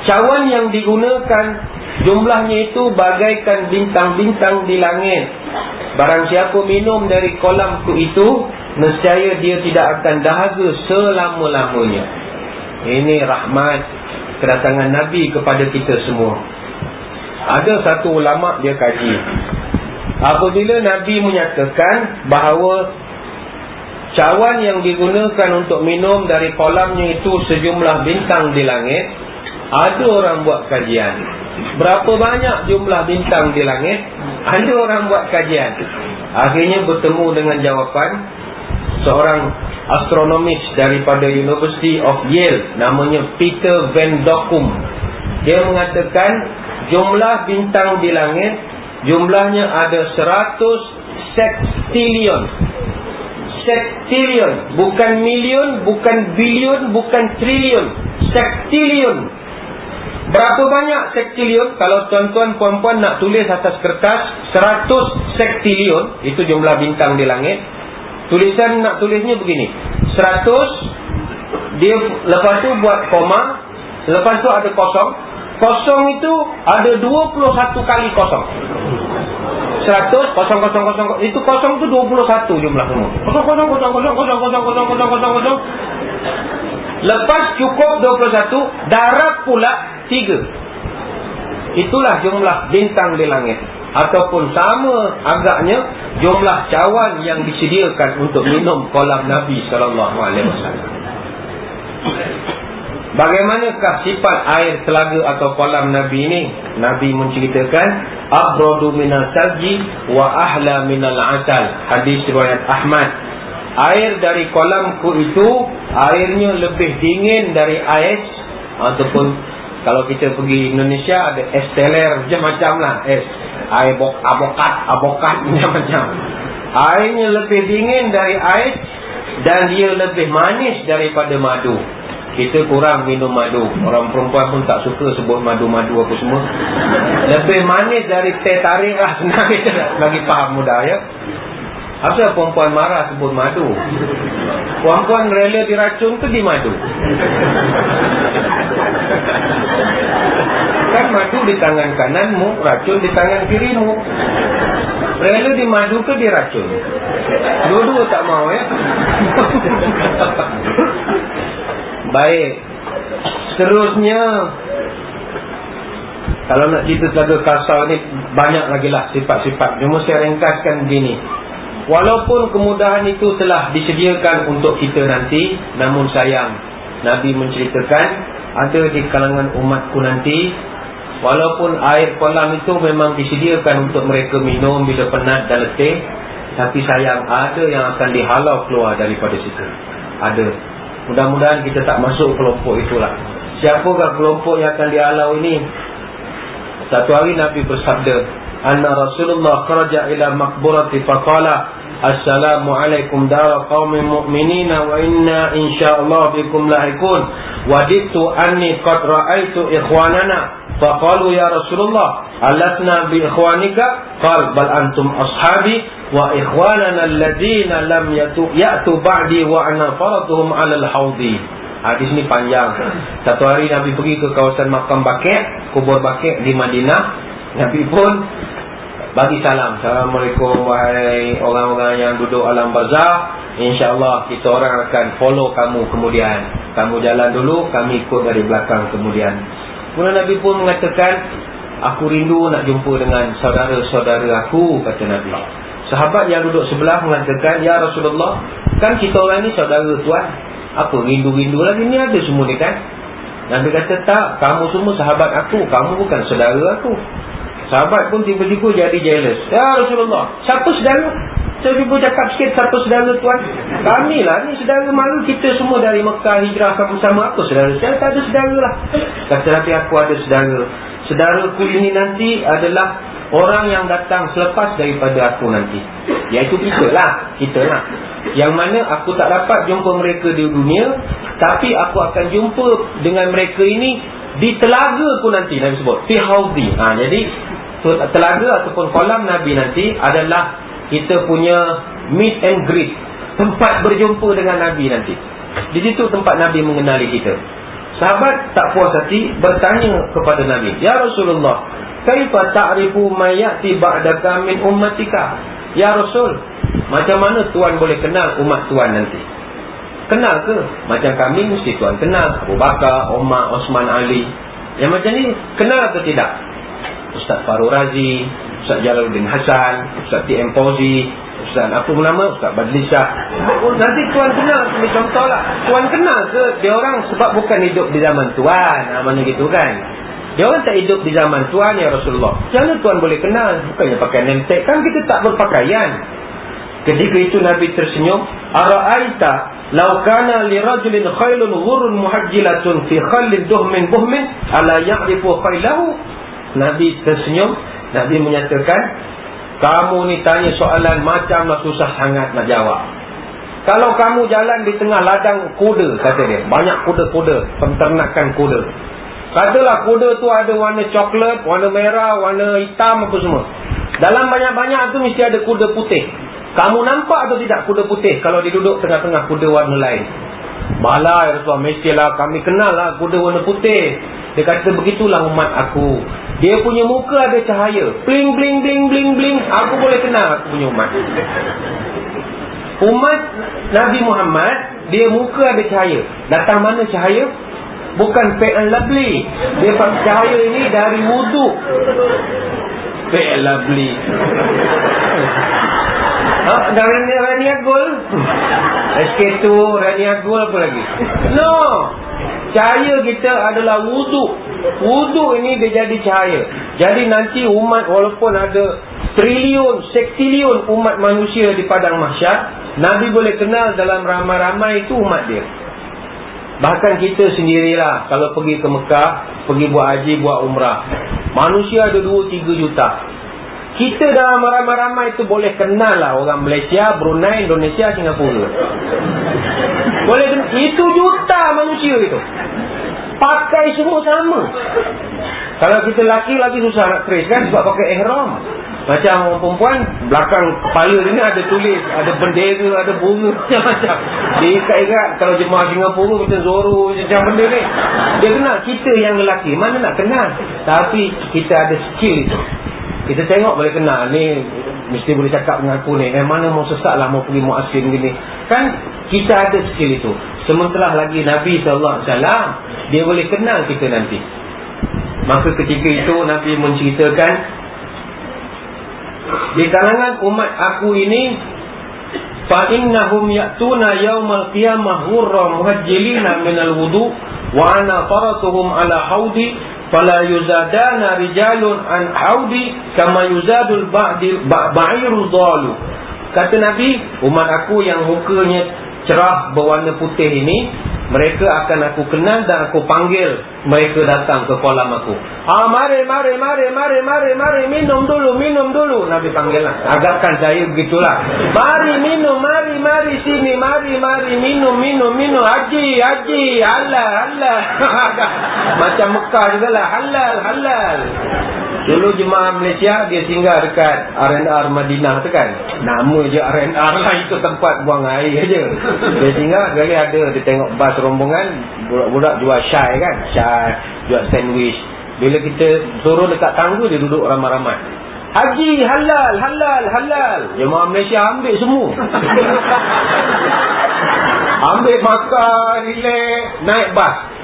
Cawan yang digunakan jumlahnya itu bagaikan bintang-bintang di langit. Barang siapa minum dari kolamku itu, nescaya dia tidak akan dahaga selama-lamanya. Ini rahmat kedatangan Nabi kepada kita semua. Ada satu ulama dia kaji, apabila Nabi menyatakan bahawa cawan yang digunakan untuk minum dari kolamnya itu sejumlah bintang di langit, ada orang buat kajian berapa banyak jumlah bintang di langit. Ada orang buat kajian, akhirnya bertemu dengan jawapan seorang astronomis daripada University of Yale, namanya Peter Van Dokkum. Dia mengatakan jumlah bintang di langit jumlahnya ada 100 sextillion. Sextillion, bukan million, bukan billion, bukan triliun. Sextillion. Berapa banyak sextillion? Kalau tuan-tuan puan-puan nak tulis atas kertas 100 sextillion, itu jumlah bintang di langit. Tulisan nak tulisnya begini, 100, dia lepas tu buat koma, lepas tu ada kosong. Kosong itu ada 21 kali kosong. 100, kosong, kosong, kosong. Itu kosong itu 21 jumlah semua. Kosong, kosong, kosong, kosong, kosong, kosong, kosong, kosong, kosong, kosong. Lepas cukup 21, darab pula 3. Itulah jumlah bintang di langit. Ataupun sama agaknya jumlah cawan yang disediakan untuk minum kolam Nabi SAW. Bagaimanakah sifat air telaga atau kolam Nabi ini? Nabi menceritakan abradu minal salji wa ahla minal asal. Hadis riwayat Ahmad. Air dari kolamku itu airnya lebih dingin dari ais. Ataupun kalau kita pergi Indonesia ada es teler, macam-macam lah es. Air abokat macam-macam. Airnya lebih dingin dari ais dan dia lebih manis daripada madu. Kita kurang minum madu. Orang perempuan pun tak suka sebut madu-madu apa semua. Lebih manis dari teh tarik lah sebenarnya. Bagi faham mudah ya. Apa perempuan marah sebut madu? Perempuan rela diracun ke di madu? Kan madu di tangan kananmu, racun di tangan kirimu. Rela di madu ke diracun? Dua-dua tak mau ya. Baik. Seterusnya, kalau nak cerita Telaga Kausar ni banyak lagi lah sifat-sifat. Cuma saya ringkaskan begini. Walaupun kemudahan itu telah disediakan untuk kita nanti, namun sayang Nabi menceritakan ada di kalangan umatku nanti, walaupun air kolam itu memang disediakan untuk mereka minum bila penat dan letih, tapi sayang ada yang akan dihalau keluar daripada situ. Ada. Mudah-mudahan kita tak masuk kelompok itulah. Siapakah kelompok yang akan dihalau ini? Satu hari Nabi bersabda, anna Rasulullah kharaja ila maqburati faqala assalamualaikum dara qaumin mu'minina wa inna insyaallah bikum lahikun wadittu anni qad ra'aitu ikhwanana faqalu ya Rasulullah alasna bi ikhwanika qal bal antum ashabi wa ikhwanana alladhina lam ya'tu ba'di wa ana faraduhum 'ala al-hawdi. Hadis ni panjang. Satu hari Nabi pergi ke kawasan makam Baqi', kubur Baqi' di Madinah. Nabi pun bagi salam. Assalamualaikum wahai orang-orang yang duduk alam barzah. InsyaAllah kita orang akan follow kamu kemudian. Kamu jalan dulu, kami ikut dari belakang kemudian. Kemudian Nabi pun mengatakan, aku rindu nak jumpa dengan saudara-saudara aku, kata Nabi. Sahabat yang duduk sebelah mengatakan, ya Rasulullah, kan kita orang ni saudara tuan. Apa rindu-rindu lagi, ni ada semua ni kan. Nabi kata, tak, kamu semua sahabat aku, kamu bukan saudara aku. Sahabat pun tiba-tiba jadi jealous. Ya Rasulullah, siapa saudara? Saya cuba cakap sikit siapa saudara tuan. Kami lah, ni saudara malu kita semua dari Mekah hijrah sama-sama. Apa saudara? Saya tak ada saudara lah. Kata Nabi, aku ada saudara. Saudaraku ini nanti adalah orang yang datang selepas daripada aku nanti. Iaitu kita lah. yang mana aku tak dapat jumpa mereka di dunia, tapi aku akan jumpa dengan mereka ini di telaga ku nanti. Nabi sebut fi haudi. Jadi telaga ataupun kolam Nabi nanti adalah kita punya meet and greet, tempat berjumpa dengan Nabi nanti. Di situ tempat Nabi mengenali kita. Sahabat tak puas hati bertanya kepada Nabi, ya Rasulullah, kaifa ta'rifu ma ya'ti ba'daka min ummatika? Ya Rasul, macam mana Tuan boleh kenal umat Tuan nanti? Kenal ke? Macam kami mesti Tuan kenal Abu Bakar, Umar, Osman, Ali. Yang macam ni kenal atau tidak? Ustaz Farul Razi, Ustaz Jalaluddin Hasan, Ustaz T.M. Fauzi, Ustaz apa nama, Ustaz Badli Shah. Nanti Tuan kenal. Contohlah, Tuan kenal ke? Dia orang sebab bukan hidup di zaman Tuan. Mana gitu kan? Dia orang tak hidup di zaman Tuan, ya Rasulullah. Macam mana Tuan boleh kenal? Bukannya pakai name tag. Kan kita tak berpakaian. Ketika itu Nabi tersenyum. Ara'aita law kana li rajulin khailun ghurrun muhajjilatun fi khallid duhmin buhmin ala ya'rifu khailahu. Nabi tersenyum. Nabi menyatakan, kamu ni tanya soalan macamlah susah sangat nak jawab. Kalau kamu jalan di tengah ladang kuda, kata dia, banyak kuda-kuda, penternakan kuda. Katalah kuda tu ada warna coklat, warna merah, warna hitam, apa semua. Dalam banyak-banyak tu mesti ada kuda putih. Kamu nampak atau tidak kuda putih kalau dia duduk tengah-tengah kuda warna lain? Malah ya Rasulullah, mestilah kami kenal lah kuda warna putih. Dia kata, begitulah umat aku. Dia punya muka ada cahaya, bling bling bling bling bling. Aku boleh kenal aku punya umat. Umat Nabi Muhammad, dia muka ada cahaya. Datang mana cahaya? Bukan fair and lovely. Dia pakai cahaya ini dari wudu. Fair and lovely. Dari Rani Agul, SK2, Rani Agul, apa lagi? No, cahaya kita adalah wudu. Wudu ini dia jadi cahaya. Jadi nanti umat, walaupun ada triliun, sektiliun umat manusia di padang mahsyar, Nabi boleh kenal dalam ramai-ramai itu umat dia. Bahkan kita sendirilah, kalau pergi ke Mekah, pergi buat haji, buat umrah, manusia ada 2-3 juta. Kita dalam ramai-ramai itu boleh kenal lah orang Malaysia, Brunei, Indonesia, Singapura. Boleh kenal. Itu juta manusia itu. Pakai semua sama. Kalau kita lelaki lagi susah nak trace kan, sebab pakai ihram. Macam orang perempuan, belakang kepala dia ni ada tulis, ada bendera, ada bunga, macam-macam. Dia ikat-ikat. Kalau jemaah Singapura macam Zoro, macam benda ni. Dia kenal. Kita yang lelaki mana nak kenal. Tapi kita ada skill itu. Kita tengok boleh kenal. Ni mesti boleh cakap dengan aku ni. Mana mau sesat lah, mau pergi muasin gini. Kan kita ada skill itu. Sementara lagi Nabi SAW, dia boleh kenal kita nanti. Maka ketika itu Nabi menceritakan, di kalangan umat aku ini, fa innahum ya'tuna yaumal qiyamah ghurran muhajjilina minal wudu wa ana faratuhum ala haudi fala yuzadana rijalun an haudi kama yuzadul ba'irul dhalu. Kata Nabi, umat aku yang mukanya cerah berwarna putih ini, mereka akan aku kenal dan aku panggil mereka datang ke kolam aku. Mari, minum dulu. Nabi panggil lah. Agakkan saya begitulah. Mari minum, mari sini, mari minum. Haji, halal. Macam Mekah juga lah, halal. Dulu jemaah Malaysia, dia singgah dekat R&R Madinah tu kan. Nama je R&R lah, itu tempat buang air je. Dia singgah, kali ada, dia tengok bas rombongan, budak-budak jual syai kan. Syai, jual sandwich. Bila kita suruh dekat tangga, dia duduk ramai-ramai. Haji, halal. Jemaah Malaysia ambil semua. Ambil makan, relax, naik bas.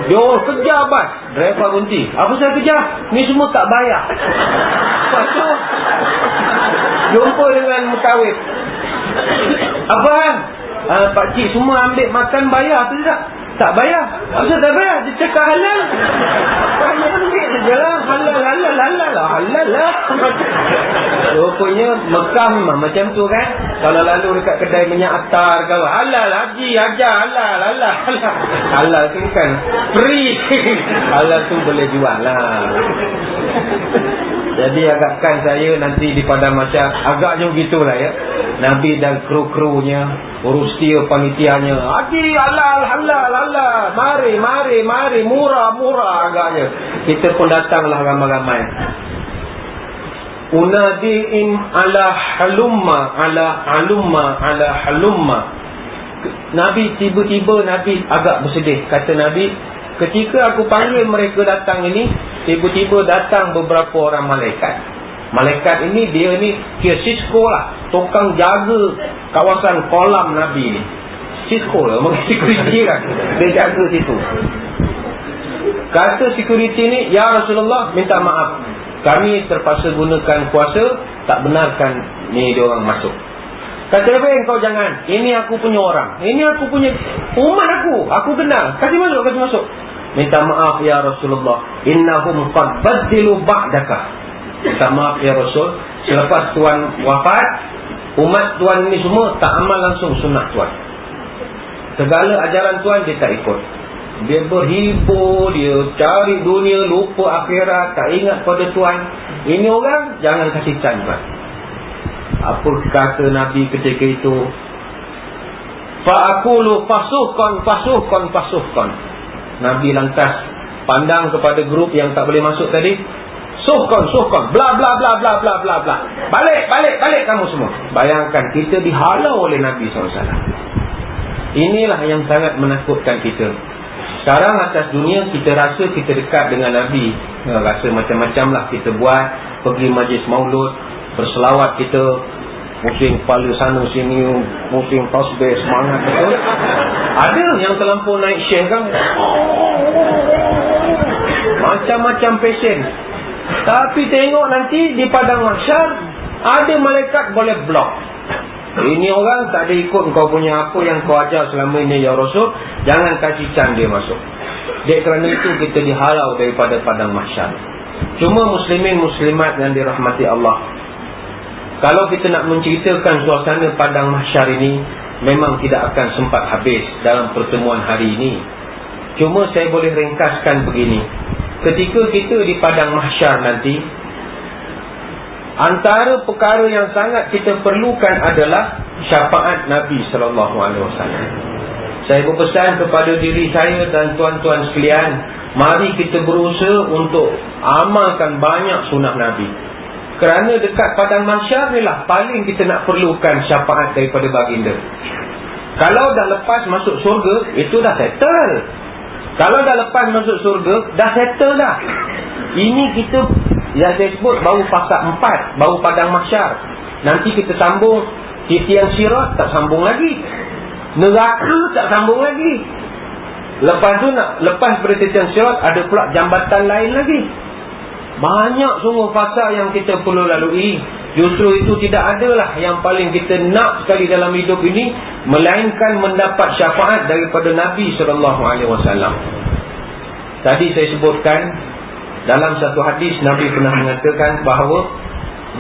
Dia kejar bas. Driver berhenti. Apa saya kejar? Ni semua tak bayar. Lepas tu jumpa dengan mutawif. Apa kan? Pakcik semua ambil makan bayar tu tidak? Tak bayar. Apa tak bayar? Dia cakap halal. Banyak ambil saja lah. Halal lah. Rupanya Mekah memang macam tu kan. Kalau lalu dekat kedai minyak atar kau, halal, haji, ajar, halal. Halal tu kan free. Halal tu boleh jual lah. Jadi agakkan saya nanti di padang mahsyar agaknya begitulah ya. Nabi dan kru-krunya, urus dia panitianya, haji halal, mari, murah agaknya. Kita pun datanglah ramai-ramai. Unadi'in ala halumma. Nabi tiba-tiba Nabi agak bersedih. Kata Nabi, ketika aku panggil mereka datang ini, tiba-tiba datang beberapa orang malaikat. Malaikat ini dia ni kira Cisco lah, tukang jaga kawasan kolam Nabi ni. Cisco lah, mungkin security kan. Dia jaga situ. Kata security ni, ya Rasulullah, minta maaf, kami terpaksa gunakan kuasa, tak benarkan ni dia orang masuk. Kata Nabi, kau jangan, ini aku punya orang, ini aku punya umat aku kenal, kasih masuk. Minta maaf ya Rasulullah, innahum qad baddilu ba'daka. Minta maaf ya Rasul, selepas Tuan wafat, umat Tuan ni semua tak amal langsung sunnah Tuan. Segala ajaran Tuan dia tak ikut. Dia berhibur, dia cari dunia, lupa akhirat, tak ingat pada Tuan. Ini orang jangan kasih canbat. Apa kata Nabi ketika itu? Fa'akulu fasuhkan. Nabi lantas pandang kepada grup yang tak boleh masuk tadi. Suhkan, bla bla bla bla bla bla bla. Balik kamu semua. Bayangkan kita dihalau oleh Nabi SAW. Inilah yang sangat menakutkan kita. Sekarang atas dunia kita rasa kita dekat dengan Nabi. Rasa macam-macam lah kita buat. Pergi majlis maulud, berselawat kita, pusing kepala sana sini, pusing tasbih, semangat betul. Ada yang terlampau naik syekh kan, macam-macam pesen. Tapi tengok nanti di padang mahsyar, ada malaikat boleh blok. Ini orang tak ada ikut kau punya apa yang kau ajar selama ini ya Rasul, jangan kasih can dia masuk. Dek kerana itu kita dihalau daripada padang mahsyar. Cuma muslimin muslimat yang dirahmati Allah, kalau kita nak menceritakan suasana padang mahsyar ini, memang tidak akan sempat habis dalam pertemuan hari ini. Cuma saya boleh ringkaskan begini. Ketika kita di padang mahsyar nanti, antara perkara yang sangat kita perlukan adalah syafaat Nabi SAW. Saya berpesan kepada diri saya dan tuan-tuan sekalian, mari kita berusaha untuk amalkan banyak sunnah Nabi. Kerana dekat padang mahsyar ni lah paling kita nak perlukan syafaat daripada baginda. Kalau dah lepas masuk surga, itu dah settle. Kalau dah lepas masuk surga, dah settle dah. Ini kita yang saya sebut baru fasa 4, baru padang mahsyar. Nanti kita sambung titian sirat, tak sambung lagi. Neraka tak sambung lagi. Lepas tu lepas pada titian sirat, ada pula jambatan lain lagi. Banyak sungguh fasa yang kita perlu lalui. Justru itu tidak adalah yang paling kita nak sekali dalam hidup ini, melainkan mendapat syafaat daripada Nabi SAW. Tadi saya sebutkan, dalam satu hadis Nabi pernah mengatakan bahawa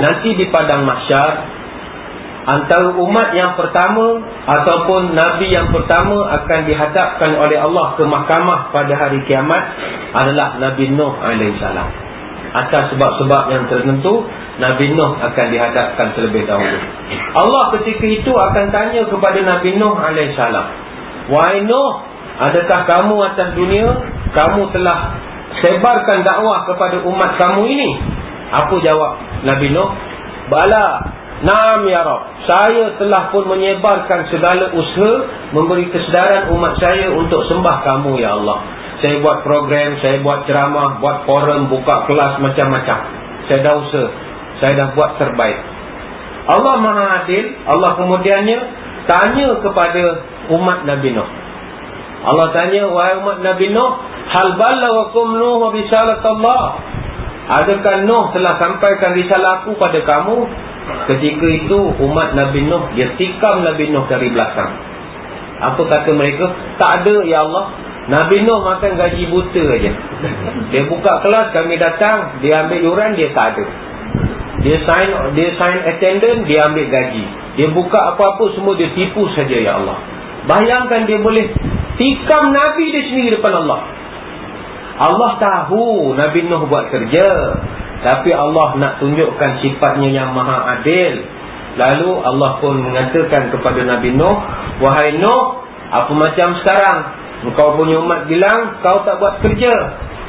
nanti di padang mahsyar, antara umat yang pertama ataupun Nabi yang pertama akan dihadapkan oleh Allah ke mahkamah pada hari kiamat adalah Nabi Nuh AS. Atas sebab-sebab yang tertentu, Nabi Nuh akan dihadapkan terlebih dahulu. Allah ketika itu akan tanya kepada Nabi Nuh AS, wahai Nuh, adakah kamu atas dunia, kamu telah sebarkan dakwah kepada umat kamu ini? Apa jawab Nabi Nuh? Bala, naam ya Rabb, saya telah pun menyebarkan segala usaha memberi kesedaran umat saya untuk sembah kamu ya Allah. Saya buat program, saya buat ceramah, buat forum, buka kelas macam-macam. Saya dah usaha, saya dah buat terbaik. Allah Maha Adil. Allah kemudiannya tanya kepada umat Nabi Nuh. Allah tanya, wahai umat Nabi Nuh, hal ballawakum Nuh bisalatullah? Adakah Nuh telah sampaikan risalah aku pada kamu? Ketika itu umat Nabi Nuh, dia tikam Nabi Nuh dari belakang. Apa kata mereka? Tak ada ya Allah. Nabi Nuh makan gaji buta aja. Dia buka kelas, kami datang, dia ambil yuran, dia tak ada. Dia sign attendance, dia ambil gaji. Dia buka apa-apa semua dia tipu saja ya Allah. Bayangkan dia boleh tikam Nabi dia sendiri depan Allah. Allah tahu Nabi Nuh buat kerja. Tapi Allah nak tunjukkan sifatnya yang maha adil. Lalu Allah pun mengatakan kepada Nabi Nuh, wahai Nuh, apa macam sekarang? Engkau punya umat bilang kau tak buat kerja,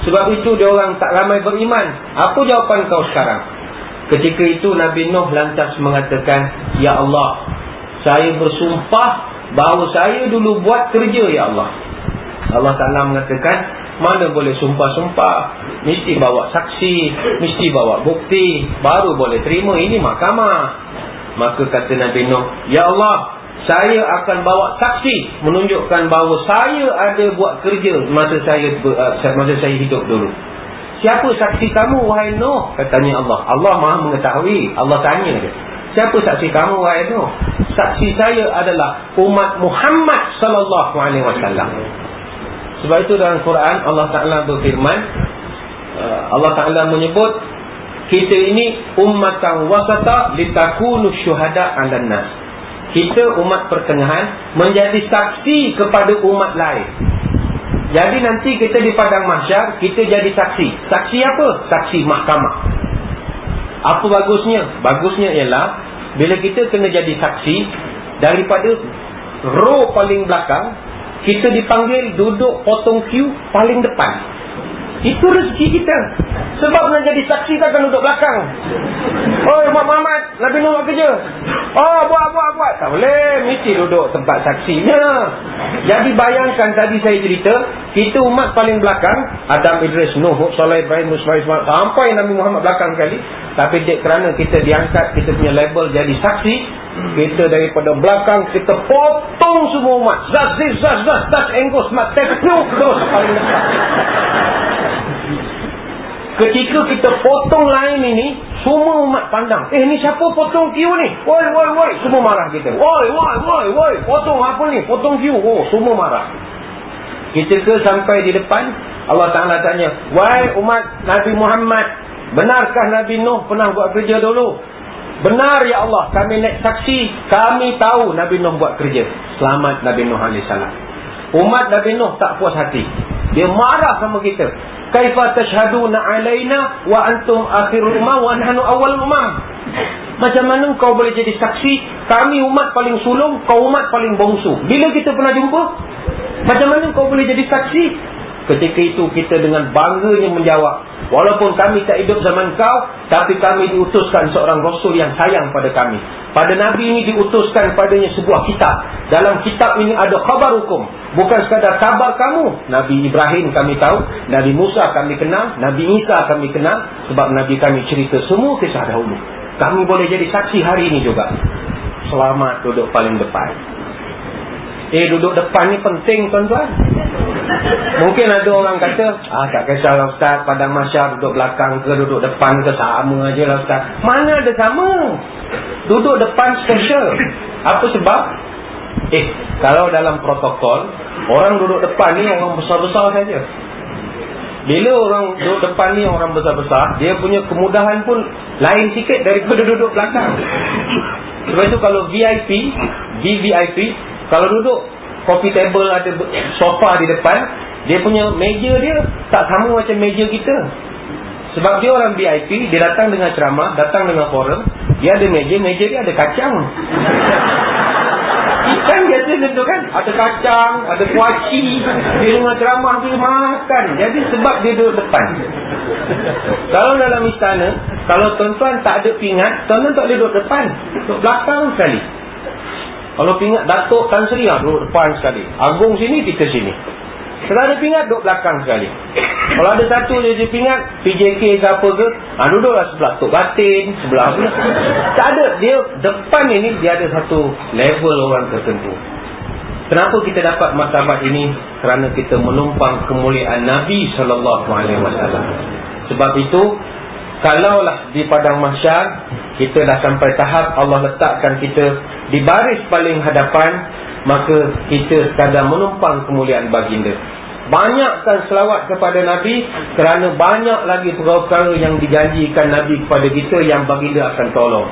sebab itu dia orang tak ramai beriman. Apa jawapan kau sekarang? Ketika itu Nabi Nuh lantas mengatakan, ya Allah, saya bersumpah bahawa saya dulu buat kerja, ya Allah. Allah Ta'ala mengatakan, mana boleh sumpah-sumpah, mesti bawa saksi, mesti bawa bukti, baru boleh terima. Ini mahkamah. Maka kata Nabi Nuh, ya Allah, saya akan bawa saksi menunjukkan bahawa saya ada buat kerja masa saya hidup dulu. Siapa saksi kamu, wahai Nuh? Katanya Allah. Allah maha mengetahui. Allah tanya dia, siapa saksi kamu, wahai Nuh? Saksi saya adalah umat Muhammad sallallahu alaihi wasallam. Sebab itu dalam Quran Allah Ta'ala berfirman, Allah Ta'ala menyebut kita ini ummatan wasata litakunu syuhada 'alan nas. Kita umat pertengahan menjadi saksi kepada umat lain. Jadi nanti kita di padang mahsyar, kita jadi saksi. Saksi apa? Saksi mahkamah. Apa bagusnya? Bagusnya ialah bila kita kena jadi saksi, daripada row paling belakang, kita dipanggil duduk potong queue paling depan. Itu rezeki kita. Sebab nak jadi saksi takkan duduk belakang. Oh, Umat Muhammad, Nabi Nuh buat kerja. Oh, buat. Tak boleh, mesti duduk tempat saksinya. Jadi bayangkan tadi saya cerita, kita umat paling belakang, Adam, Idris, Nuh, Saleh, Ibrahim, Musa, Ismail, sampai Nabi Muhammad belakang sekali. Tapi kerana kita diangkat, kita punya label jadi saksi, kita daripada belakang, kita potong semua umat. Zaz, engkos, mat, terus paling depan. Ketika kita potong lain ini, semua umat pandang, ni siapa potong queue ni? Woi, semua marah kita. Woi, potong apa ni? Potong queue. Oh, semua marah. Kita sampai di depan, Allah Ta'ala tanya, wahai umat Nabi Muhammad, benarkah Nabi Nuh pernah buat kerja dulu? Benar, ya Allah, kami naik saksi, kami tahu Nabi Nuh buat kerja. Selamat Nabi Nuh AS. Umat Nabi Nuh tak puas hati. Dia marah sama kita. Kaifa tashhaduna alaina wa antum akhirul umam wa nahnu awwalul umam. Macam mana kau boleh jadi saksi? Kami umat paling sulung, kau umat paling bongsu. Bila kita pernah jumpa? Macam mana kau boleh jadi saksi? Ketika itu kita dengan bangganya menjawab, walaupun kami tak hidup zaman kau, tapi kami diutuskan seorang Rasul yang sayang pada kami. Pada Nabi ini diutuskan padanya sebuah kitab. Dalam kitab ini ada khabar hukum. Bukan sekadar kabar kamu. Nabi Ibrahim kami tahu, Nabi Musa kami kenal, Nabi Isa kami kenal. Sebab Nabi kami cerita semua kisah dahulu. Kami boleh jadi saksi hari ini juga. Selamat duduk paling depan. Duduk depan ni penting, tuan-tuan. Mungkin ada orang kata, tak kisahlah Ustaz, padang mahsyar duduk belakang ke duduk depan ke, sama je lah Ustaz. Mana ada sama. Duduk depan special. Apa sebab? Kalau dalam protokol, orang duduk depan ni orang besar-besar saja. Bila orang duduk depan ni orang besar-besar, dia punya kemudahan pun lain sikit daripada duduk belakang. Sebab itu kalau VIP, VVIP, kalau duduk coffee table ada sofa di depan, dia punya meja dia tak sama macam meja kita. Sebab dia orang VIP, dia datang dengan ceramah, datang dengan forum, dia ada meja dia ada kacang. Ikan biasa tentu kan, ada kacang, ada kuaci, dia dengan ceramah dia makan. Jadi sebab dia duduk depan. Kalau dalam istana, kalau tuan-tuan tak ada pingat, tuan-tuan tak boleh duduk depan, duduk belakang sekali. Kalau pingat Datuk Tan Sri, duduk depan sekali. Agung sini, kita sini. Kalau ada pingat, duduk belakang sekali. Kalau ada satu je pingat, PJK ke apa ke, duduklah sebelah Tok Batin, sebelah apa. Tak ada. Dia depan ini, dia ada satu level orang tertentu. Kenapa kita dapat martabat ini? Kerana kita menumpang kemuliaan Nabi SAW. Sebab itu, kalaulah di padang mahsyar kita dah sampai tahap Allah letakkan kita di baris paling hadapan, maka kita sekadar menumpang kemuliaan baginda. Banyakkan selawat kepada Nabi, kerana banyak lagi perkara-perkara yang dijanjikan Nabi kepada kita yang baginda akan tolong.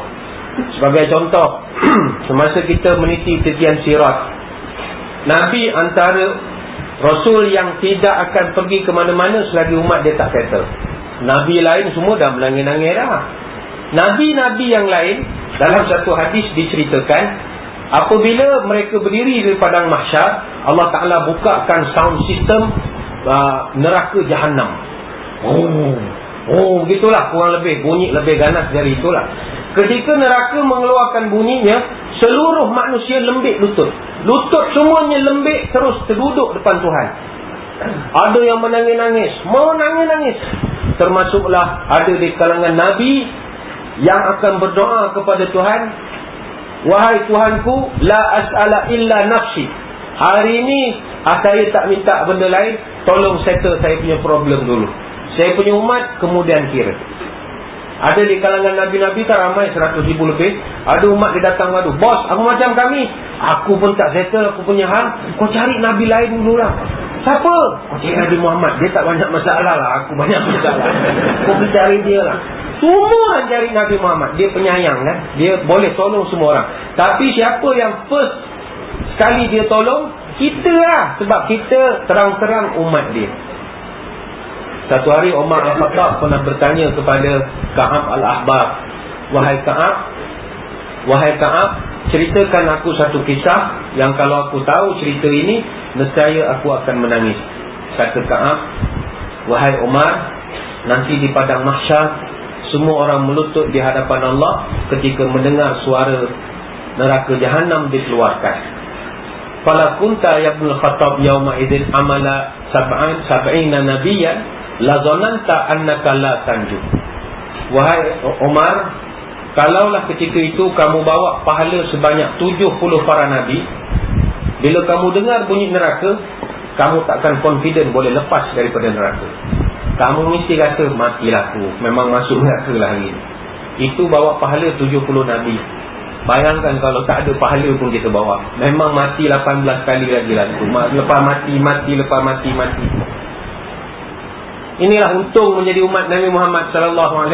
Sebagai contoh, semasa kita meniti titian sirat, Nabi antara Rasul yang tidak akan pergi ke mana-mana selagi umat dia tak settle. Nabi lain semua dah menangis-nangis dah. Nabi-nabi yang lain, dalam satu hadis diceritakan, apabila mereka berdiri di padang mahsyar, Allah Ta'ala bukakan sound system neraka Jahannam. Begitulah kurang lebih, bunyi lebih ganas dari itulah. Ketika neraka mengeluarkan bunyinya, seluruh manusia lembik lutut. Lutut semuanya lembik, terus terduduk depan Tuhan. Ada yang menangis-nangis, menangis-nangis. Termasuklah ada di kalangan Nabi yang akan berdoa kepada Tuhan, wahai Tuhanku, la as'ala illa nafsi. Hari ini saya tak minta benda lain, tolong settle saya punya problem dulu. Saya punya umat kemudian kira. Ada di kalangan Nabi-Nabi tak ramai 100,000 lebih. Ada umat dia datang madu, bos, aku macam kami, aku pun tak settle aku punya hal. Kau cari Nabi lain dulu lah. Siapa? Kau cari Nabi Muhammad. Dia tak banyak masalah lah, aku banyak masalah. Kau pergi cari dia lah. Semua orang cari Nabi Muhammad. Dia penyayang kan, dia boleh tolong semua orang. Tapi siapa yang first sekali dia tolong? Kita lah. Sebab kita terang-terang umat dia. Satu hari Umar Al-Khattab pernah bertanya kepada Ka'ab Al-Ahbar, wahai Ka'ab, ceritakan aku satu kisah yang kalau aku tahu cerita ini, nescaya aku akan menangis. Kata Ka'ab, wahai Umar, nanti di padang mahsyar semua orang melutut di hadapan Allah ketika mendengar suara neraka Jahannam dikeluarkan. Fala kunta ya Ibn Khattab yauma idzin amala sab'ina nabiyyan la zananta annaka la tanju. Wahai Umar, kalaulah ketika itu kamu bawa pahala sebanyak 70 para nabi, bila kamu dengar bunyi neraka, kamu takkan confident boleh lepas daripada neraka. Kamu mesti kata, matilah aku, memang masuk neraka lah hari ini. Itu bawa pahala 70 nabi. Bayangkan kalau tak ada pahala pun kita bawa, memang mati 18 kali lagi lah. Lepas mati. Inilah untung menjadi umat Nabi Muhammad SAW.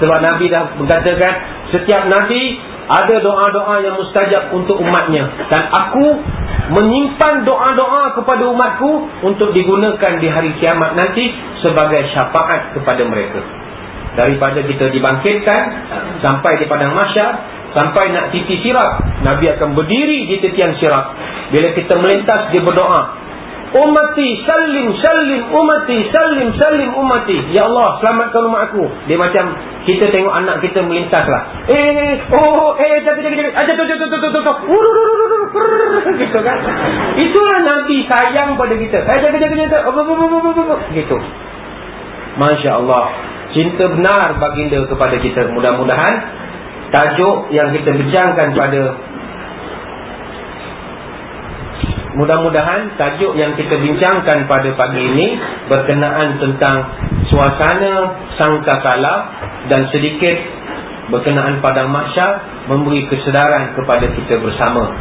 Sebab Nabi dah berkatakan, setiap Nabi ada doa-doa yang mustajab untuk umatnya, dan aku menyimpan doa-doa kepada umatku untuk digunakan di hari kiamat nanti sebagai syafaat kepada mereka. Daripada kita dibangkitkan sampai di padang mahsyar, sampai nak titi sirat, Nabi akan berdiri di titian sirat. Bila kita melintas, dia berdoa, ummati salim salim ummati salim salim ummati, ya Allah selamatkan umatku. Dia macam kita tengok anak kita melintas lah, gitu kan. Itulah Nabi sayang pada kita, jaga gitu. Masya Allah, cinta benar baginda kepada kita. Mudah-mudahan tajuk yang kita bincangkan pada pagi ini berkenaan tentang suasana sangkakala dan sedikit berkenaan padang mahsyar, memberi kesedaran kepada kita bersama.